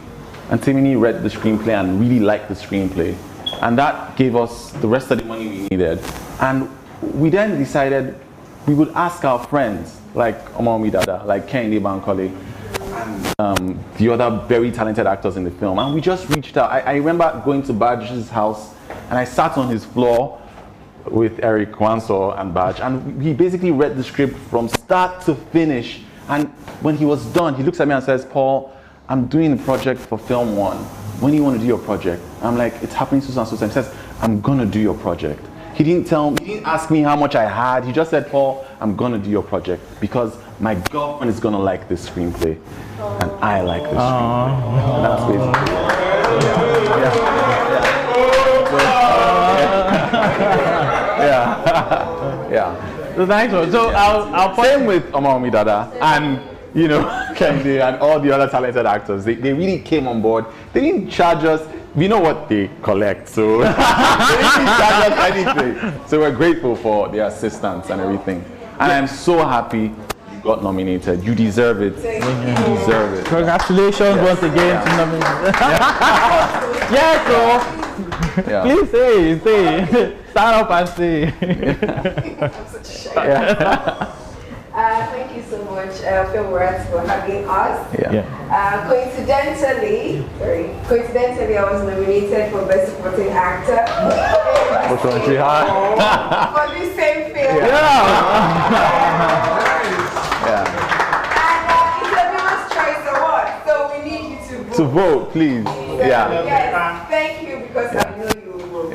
and Timini read the screenplay and really liked the screenplay. And that gave us the rest of the money we needed. And we then decided we would ask our friends, like Omomi Dada, like Kehinde Bankole, and the other very talented actors in the film. And we just reached out. I remember going to Badge's house, and I sat on his floor with Eric Wanso and Badge, and he basically read the script from start to finish. And when he was done, he looks at me and says, Paul, I'm doing a project for Film One. When do you want to do your project? I'm like, it's happening so and so. He says, I'm gonna do your project. He didn't ask me how much I had. He just said, Paul, I'm gonna do your project because my girlfriend is gonna like this screenplay, and I like this screenplay. And that's basically yeah. So thanks. So I'll same with Omomi Dada and Kehinde and all the other talented actors. They really came on board. They didn't charge us. We know what they collect, so they didn't charge us anything. So we're grateful for their assistance and everything. And I'm so happy you got nominated. You deserve it. You deserve it. Congratulations once again to nominate. Yes, so please say. Stand up and say. Thank you so much, Film Words, for having us. Coincidentally, I was nominated for Best Supporting Actor for the same film. And it's a Viewers' Choice Award, so we need you to vote. To vote, please. Yes, thank you, because I know you will vote.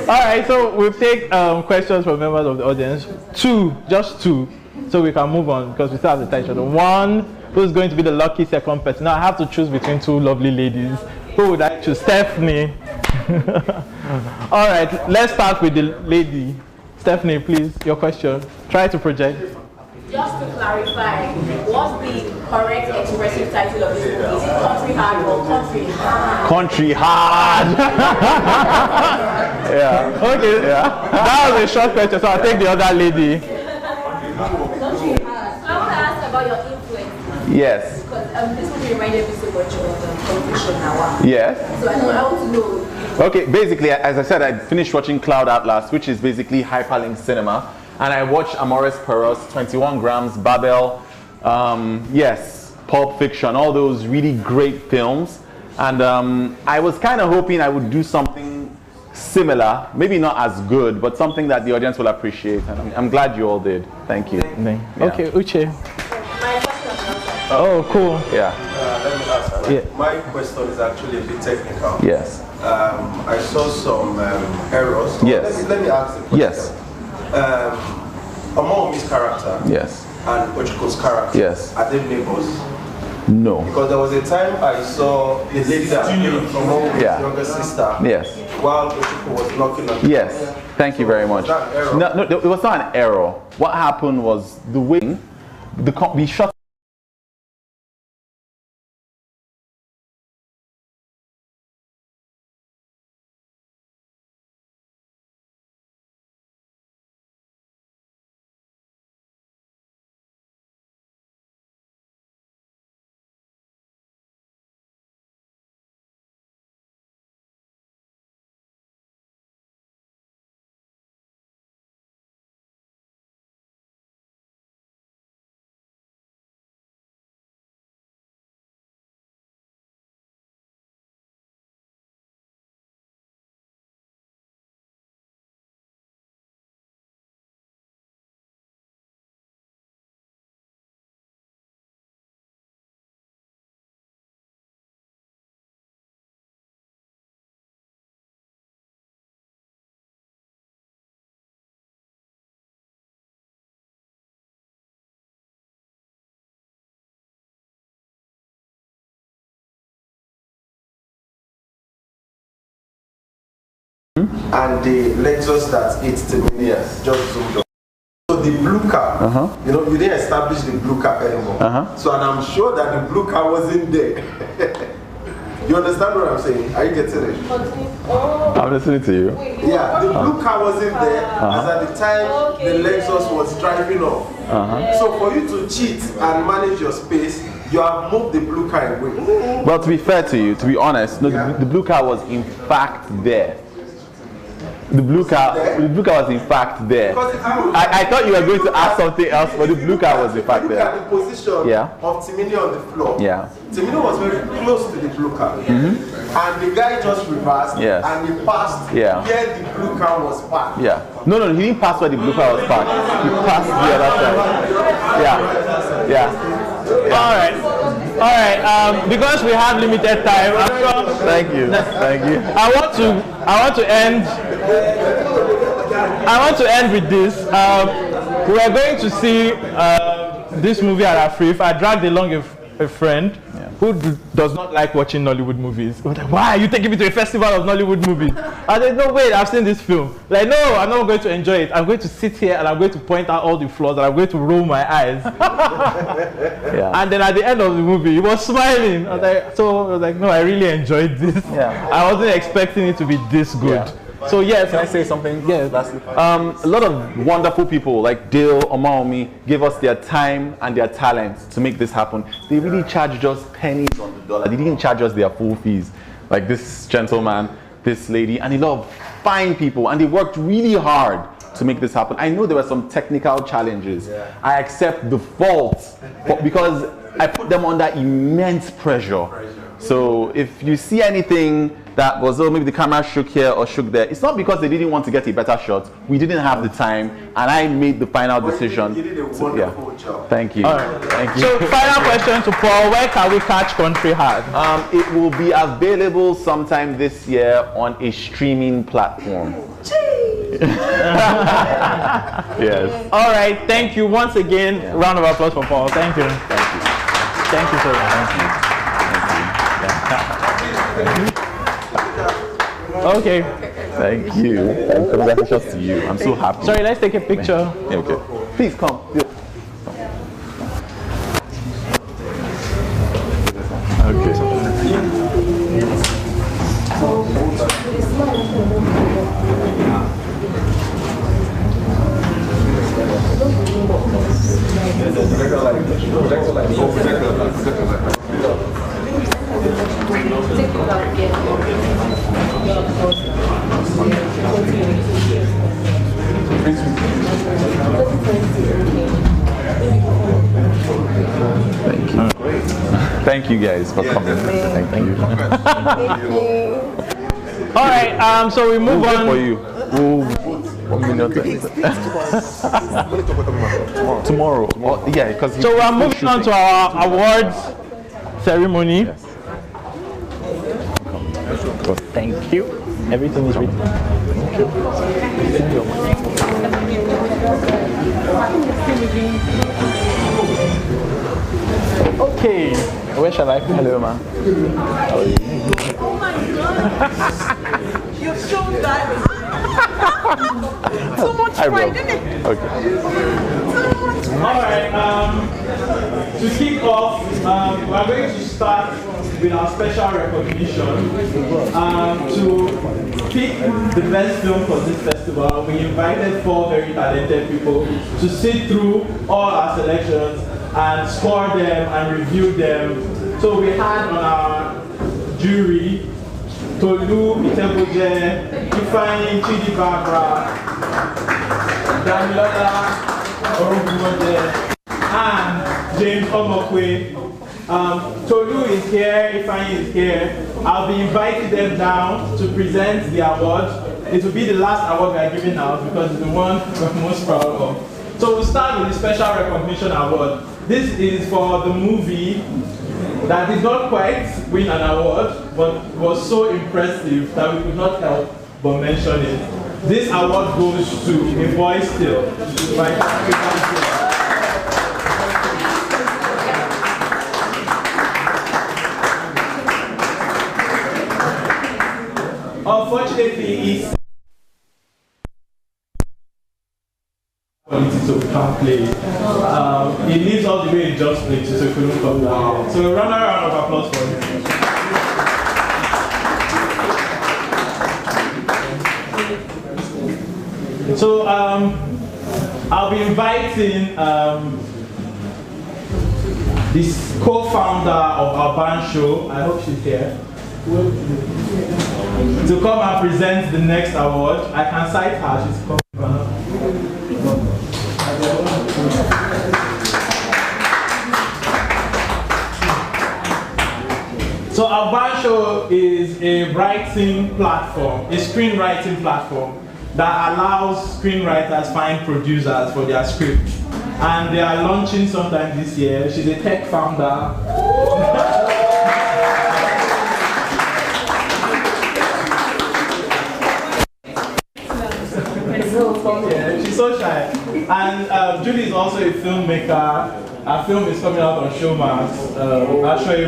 All right, so we'll take questions from members of the audience. Just two, so we can move on because we still have the title. One, who's going to be the lucky second person? Now I have to choose between two lovely ladies. Who would I choose? Stephanie. All right, let's start with the lady. Stephanie, please, your question. Try to project. Just to clarify, what's the correct expressive title of this movie? Is it Country Hard or Country Hard? Country Hard! Okay. That was a short question, so I'll take the other lady. Country Hard. I want to ask about your influence. Yes. Because this movie reminded me so much of Confusion Now. Yes. So I want to know. Okay, basically, as I said, I finished watching Cloud Atlas, which is basically hyperlink cinema. And I watched Amores Perros, 21 Grams, Babel, Pulp Fiction, all those really great films. And I was kind of hoping I would do something similar, maybe not as good, but something that the audience will appreciate. And I'm glad you all did. Thank you. Okay, Uche. My question is Oh, cool. Yeah. Let me ask. My question is actually a bit technical. Yes. I saw some errors. Yes. Let me ask the question. Yes. Omomi's character Yes. and Ochiko's character, Yes. are they neighbors? No. Because there was a time I saw the lady that played Omomi's younger sister Yes. while Ochiko was knocking on the Yes. Thank you very much. Was that an error? No, it was not an error. What happened was we shot and the Lexus that it's Timonius just zoomed up. So the blue car, you know, you didn't establish the blue car anymore. So and I'm sure that the blue car wasn't there. You understand what I'm saying? Are you getting it? I'm listening to you. Yeah, the blue car wasn't there as at the time the Lexus was driving off. So for you to cheat and manage your space, you have moved the blue car away. Well, to be fair to you, to be honest, no, the blue car was in fact there. The blue car was in fact there. I thought you were going to ask something else, but the blue car was in fact there. Look at the position of Timini on the floor. Yeah. Timini was very close to the blue car. And the guy just reversed and he passed where the blue car was parked. Yeah. No, he didn't pass where the blue car was parked. He passed the other side. Yeah. All right. Because we have limited time, I'm sure. Thank you. I want to end with this. We are going to see this movie at Afrif. I dragged along a friend who does not like watching Nollywood movies. I was like, why are you taking me to a festival of Nollywood movies? I said, no, wait, I've seen this film. Like, no, I'm not going to enjoy it. I'm going to sit here and I'm going to point out all the flaws and I'm going to roll my eyes. And then at the end of the movie, he was smiling. I was like, no, I really enjoyed this. I wasn't expecting it to be this good. So yes, can I say something? Yes. A lot of wonderful people like Dale, Omaomi gave us their time and their talent to make this happen. They really charged us pennies on the dollar. They didn't charge us their full fees. Like this gentleman, this lady, and a lot of fine people, and they worked really hard to make this happen. I know there were some technical challenges. I accept the fault, but because I put them under immense pressure. So if you see anything that was, oh, maybe the camera shook here or shook there, it's not because they didn't want to get a better shot. We didn't have the time, and I made the final decision. You did a wonderful job. Thank you. Thank you. So final question to Paul, where can we catch Country Hard? It will be available sometime this year on a streaming platform. Yes. All right, thank you once again. Round of applause for Paul. Thank you. Thank you so much. Okay. Thank you. And congratulations to you. I'm so happy. Sorry, let's take a picture. Okay. Please come. Thank you guys for coming. Thank you. All right, so we move on. For you. Tomorrow. Yeah, because so we're moving on to our awards ceremony. Yes. Thank you. Everything is written. Okay, where shall I? Hello, ma. How are you? Oh my God! You've shown that. So much pride in it. All right. To kick off, we're going to start with our special recognition. To pick the best film for this festival, we invited 4 very talented people to sit through all our selections and score them and review them. So we had on our jury Tolu Iteboje, Ifeanyi Chidi Barbara, Damilola Orogunmode, and James Omokwe. Tolu is here, Ifeanyi is here. I'll be inviting them down to present the award. It will be the last award we are giving out because it's the one we're most proud of. So we'll start with the Special Recognition Award. This is for the movie that did not quite win an award, but was so impressive that we could not help but mention it. This award goes to A Boy Still by African. Unfortunately, quality, so we can't play it. He lives all the way in Just Place, so we couldn't come down. So a round of applause for him. So I'll be inviting this co-founder of our band show, I hope she's here, to come and present the next award. I can cite her, she's coming. So our band show is a writing platform, a screenwriting platform that allows screenwriters find producers for their scripts. And they are launching sometime this year. She's a tech founder. Yeah, she's so shy. And Julie is also a filmmaker. Our film is coming out on Showmax. I'll show you.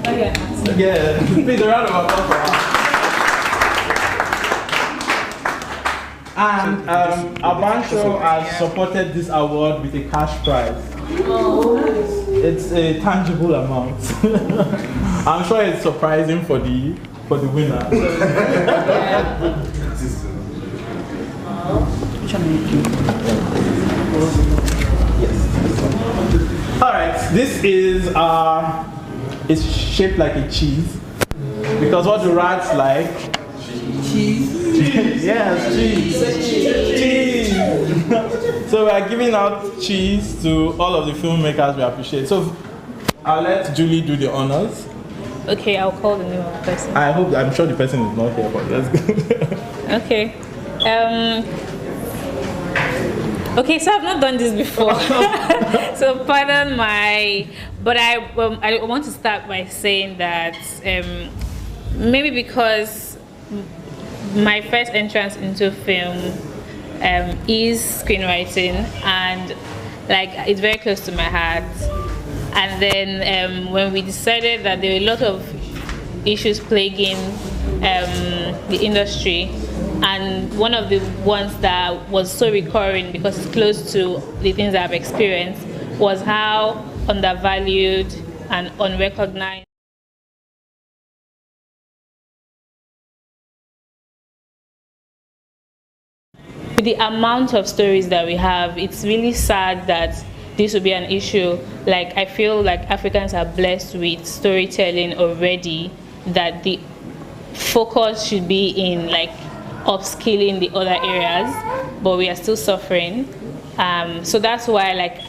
Okay. Yeah, please a round of applause for her. And our band show has supported this award with a cash prize. It's a tangible amount. I'm sure it's surprising for the winner. All right, this is it's shaped like a cheese because what do rats like? Cheese. Yes, cheese. Cheese. So we are giving out cheese to all of the filmmakers we appreciate. So I'll let Julie do the honors. Okay, I'll call the name of the person. I'm sure the person is not here, but let's go. Okay. Okay, so I've not done this before. So pardon but I want to start by saying that maybe because my first entrance into film is screenwriting, and like it's very close to my heart. And then when we decided that there were a lot of issues plaguing the industry, and one of the ones that was so recurring because it's close to the things I've experienced was how undervalued and unrecognized with the amount of stories that we have. It's really sad that this would be an issue. Like, I feel like Africans are blessed with storytelling already, that the focus should be in like upskilling the other areas, but we are still suffering. So that's why like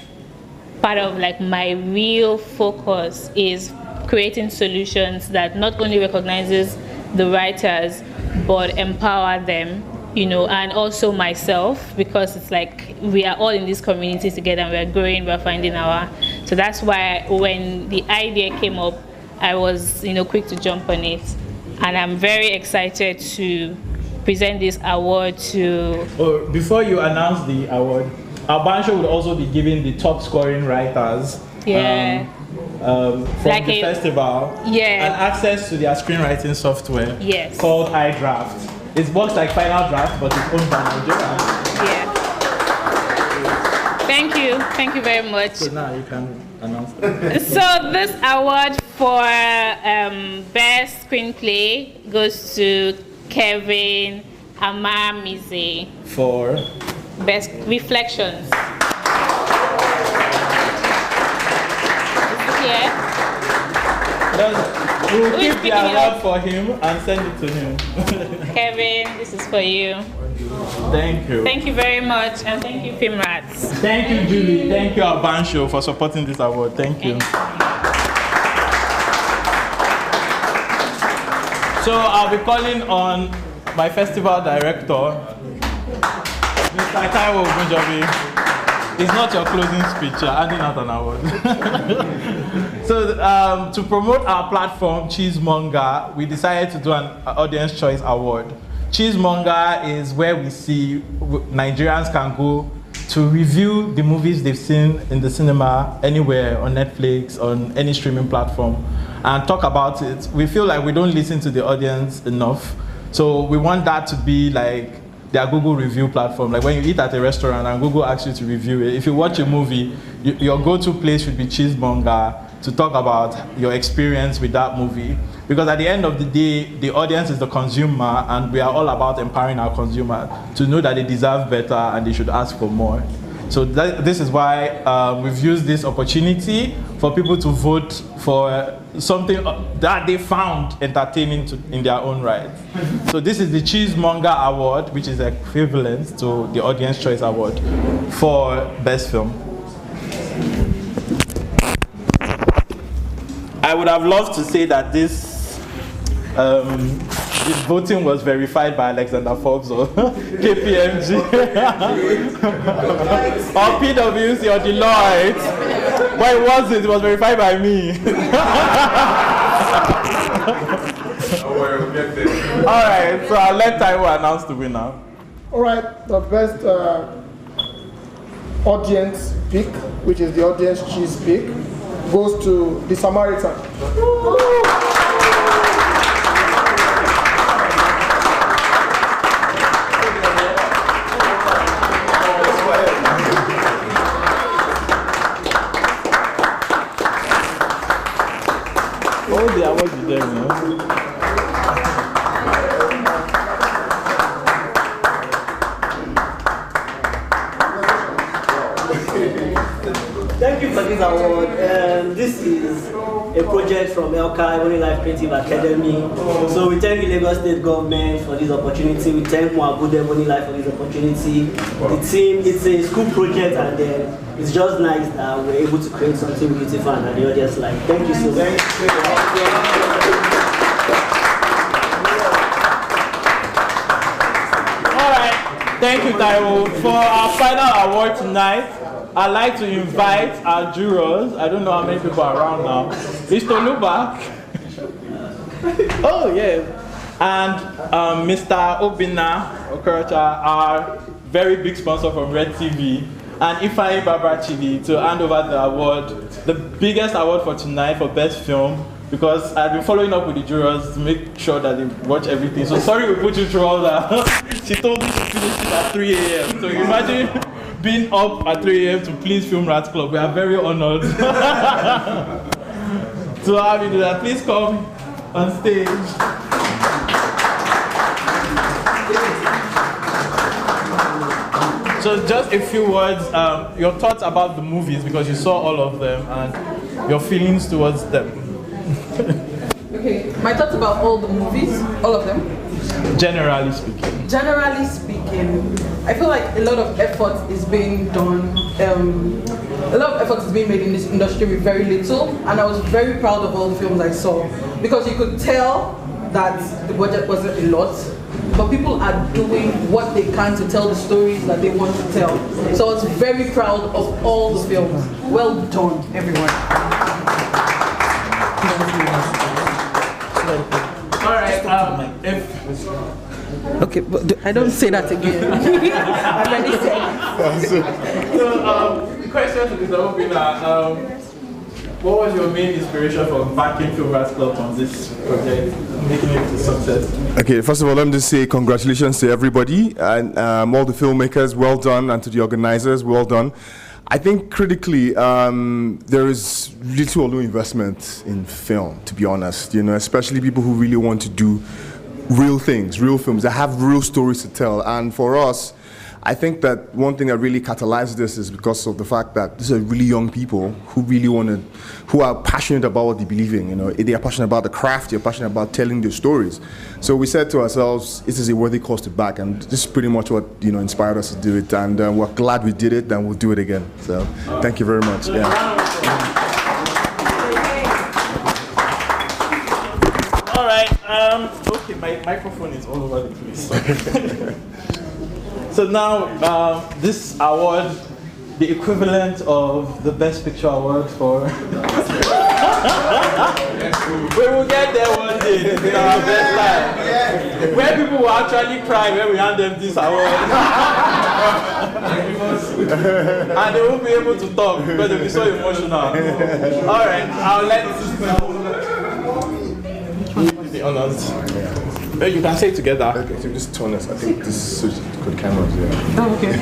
part of like my real focus is creating solutions that not only recognizes the writers but empower them, you know, and also myself, because it's like we are all in this community together and we're growing, we're finding our. So that's why when the idea came up, I was, you know, quick to jump on it, and I'm very excited to present this award to. Oh, before you announce the award, our band show would also be giving the top scoring writers. Yeah. From like the festival. Yeah. And access to their screenwriting software. Yes. Called iDraft. It works like Final Draft, but it's owned by Nigeria. Yeah. Thank you very much. So now you can announce that. So this award for best screenplay goes to Kevin Amamize for best reflections. Yeah. We'll keep the award for him and send it to him. Kevin, this is for you. Thank you. Thank you very much, and thank you, Filmrats. Thank you, Julie. Thank you, our band show, for supporting this award. Thank you. So I'll be calling on my festival director, Mr. Taiwo Ogunjobi. It's not your closing speech, you're handing out an award. So to promote our platform, Cheesemonger, we decided to do an Audience Choice Award. Cheesemonger is where we see Nigerians can go to review the movies they've seen in the cinema, anywhere, on Netflix, on any streaming platform, and talk about it. We feel like we don't listen to the audience enough. So we want that to be like their Google review platform. Like when you eat at a restaurant and Google asks you to review it, if you watch a movie, your go-to place should be Cheesemonger to talk about your experience with that movie. Because at the end of the day, the audience is the consumer, and we are all about empowering our consumer to know that they deserve better and they should ask for more. So this is why we've used this opportunity for people to vote for something that they found entertaining in their own right. So this is the Cheesemonger Award, which is equivalent to the Audience Choice Award for Best Film. I would have loved to say that this voting was verified by Alexander Forbes or KPMG or PwC or Deloitte. But it wasn't. It was verified by me. All right, so I'll let Taiwo announce the winner. All right, the best audience pick, which is the audience cheese pick, goes to The Samaritan. All the awards you there, man. Thank you for this award. This is a project from Elkai, Only Life Creative Academy. So we thank the Lagos State government for this opportunity. We thank Mwabude Only Life for this opportunity. The team, it's a school project, and it's just nice that we're able to create something beautiful and the audience like. Thank you so very much. Alright, thank you, Taiwo. For our final award tonight, I'd like to invite our jurors. I don't know how many people are around now. Mr. Lubak. Oh, yeah. And Mr. Obina Okorocha, our very big sponsor from Red TV. And Ifeanyi Babachidi to hand over the award, the biggest award for tonight for Best Film, because I've been following up with the jurors to make sure that they watch everything. So sorry we put you through all that. She told me to finish it at 3 a.m. So imagine being up at 3 a.m. to please Film Rats Club. We are very honored to have you do that. Please come on stage. So just a few words, your thoughts about the movies, because you saw all of them, and your feelings towards them. Okay, my thoughts about all the movies, all of them? Generally speaking. Generally speaking, I feel like a lot of effort is being done. A lot of effort is being made in this industry with very little, and I was very proud of all the films I saw, because you could tell that the budget wasn't a lot, but people are doing what they can to tell the stories that they want to tell. So I was very proud of all the films. Well done, everyone. All right. Okay, but I don't say that again. I already said. So the question to Mr. Obina, what was your main inspiration for backing Film Rats Club on this project, making it a success? Okay, first of all, let me just say congratulations to everybody and all the filmmakers, well done, and to the organizers, well done. I think critically, there is little or no investment in film, to be honest, especially people who really want to do real things, real films that have real stories to tell. And for us, I think that one thing that really catalyzed this is because of the fact that these are really young people who really who are passionate about what they believe in. They are passionate about the craft, they're passionate about telling their stories. So we said to ourselves, this is a worthy cause to back, and this is pretty much what inspired us to do it. And we're glad we did it, and we'll do it again. So thank you very much. Yeah. All right. Okay, my microphone is all over the place. So now, this award, the equivalent of the Best Picture Award for... We will get there one day, this is our best time. Where people will actually cry when we hand them this award. And they won't be able to talk because they'll be so emotional. Alright, I'll let the honors. You can say it together. Okay, so just turn us. I think this suits good cameras, yeah. Oh, okay.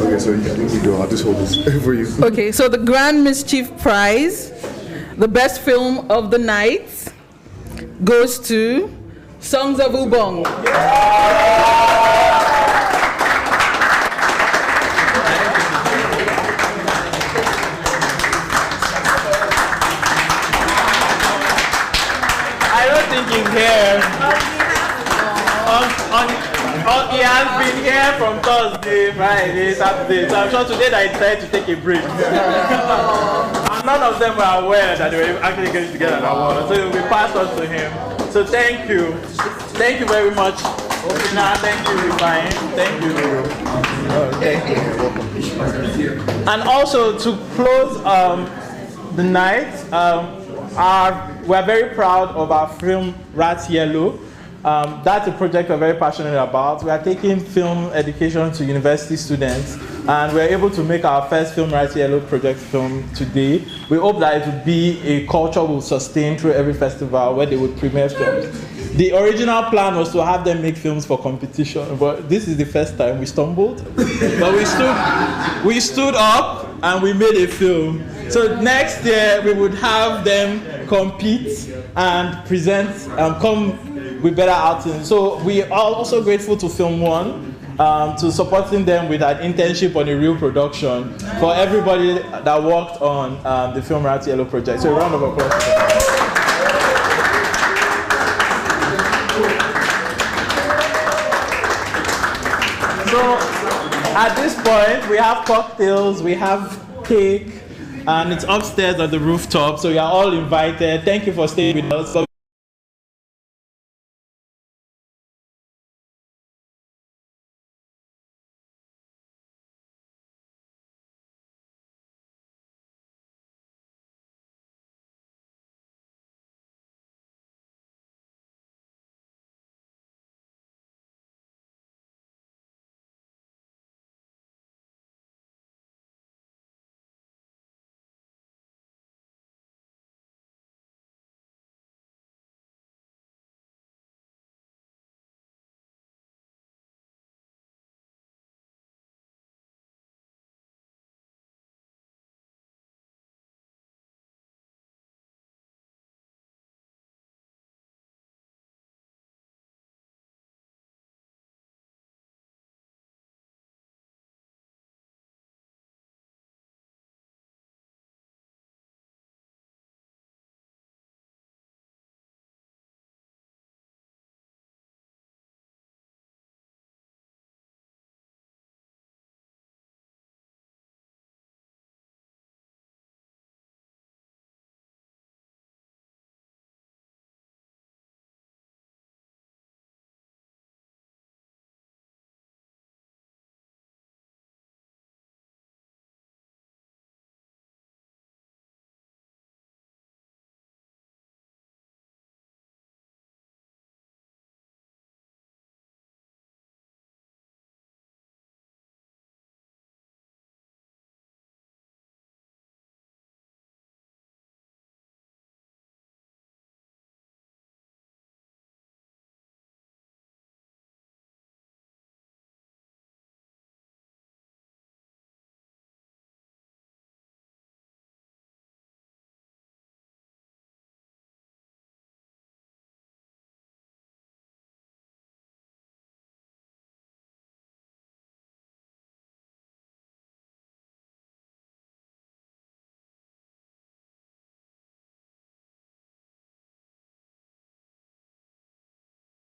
Okay, so yeah, you go. I'll just hold this for you. Okay, so the Grand Mischief Prize, the best film of the night, goes to Songs of Ubong. I don't think he's here. He has been here from Thursday, Friday, Saturday. So I'm sure today that he decided to take a break. And none of them were aware that they were actually going to get an award. So it will be passed on to him. So thank you. Thank you very much. Thank you, Rifai. Thank you. Thank you. And also to close the night, we're very proud of our film Rat Yellow. That's a project we're very passionate about. We are taking film education to university students, and we're able to make our first film Rat Yellow project film today. We hope that it will be a culture we'll sustain through every festival where they would premiere films. The original plan was to have them make films for competition, but this is the first time we stumbled. But we stood up and we made a film. So next year we would have them compete and present and come with better outings. So we are also grateful to Film One, to supporting them with an internship on a real production for everybody that worked on the film Rat Yellow project. So a round of applause. So at this point, we have cocktails, we have cake, and it's upstairs at the rooftop. So you are all invited. Thank you for staying with us.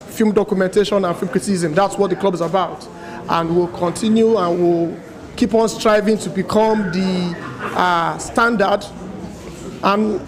Film documentation and film criticism. That's what the club is about. And we'll continue and we'll keep on striving to become the standard. And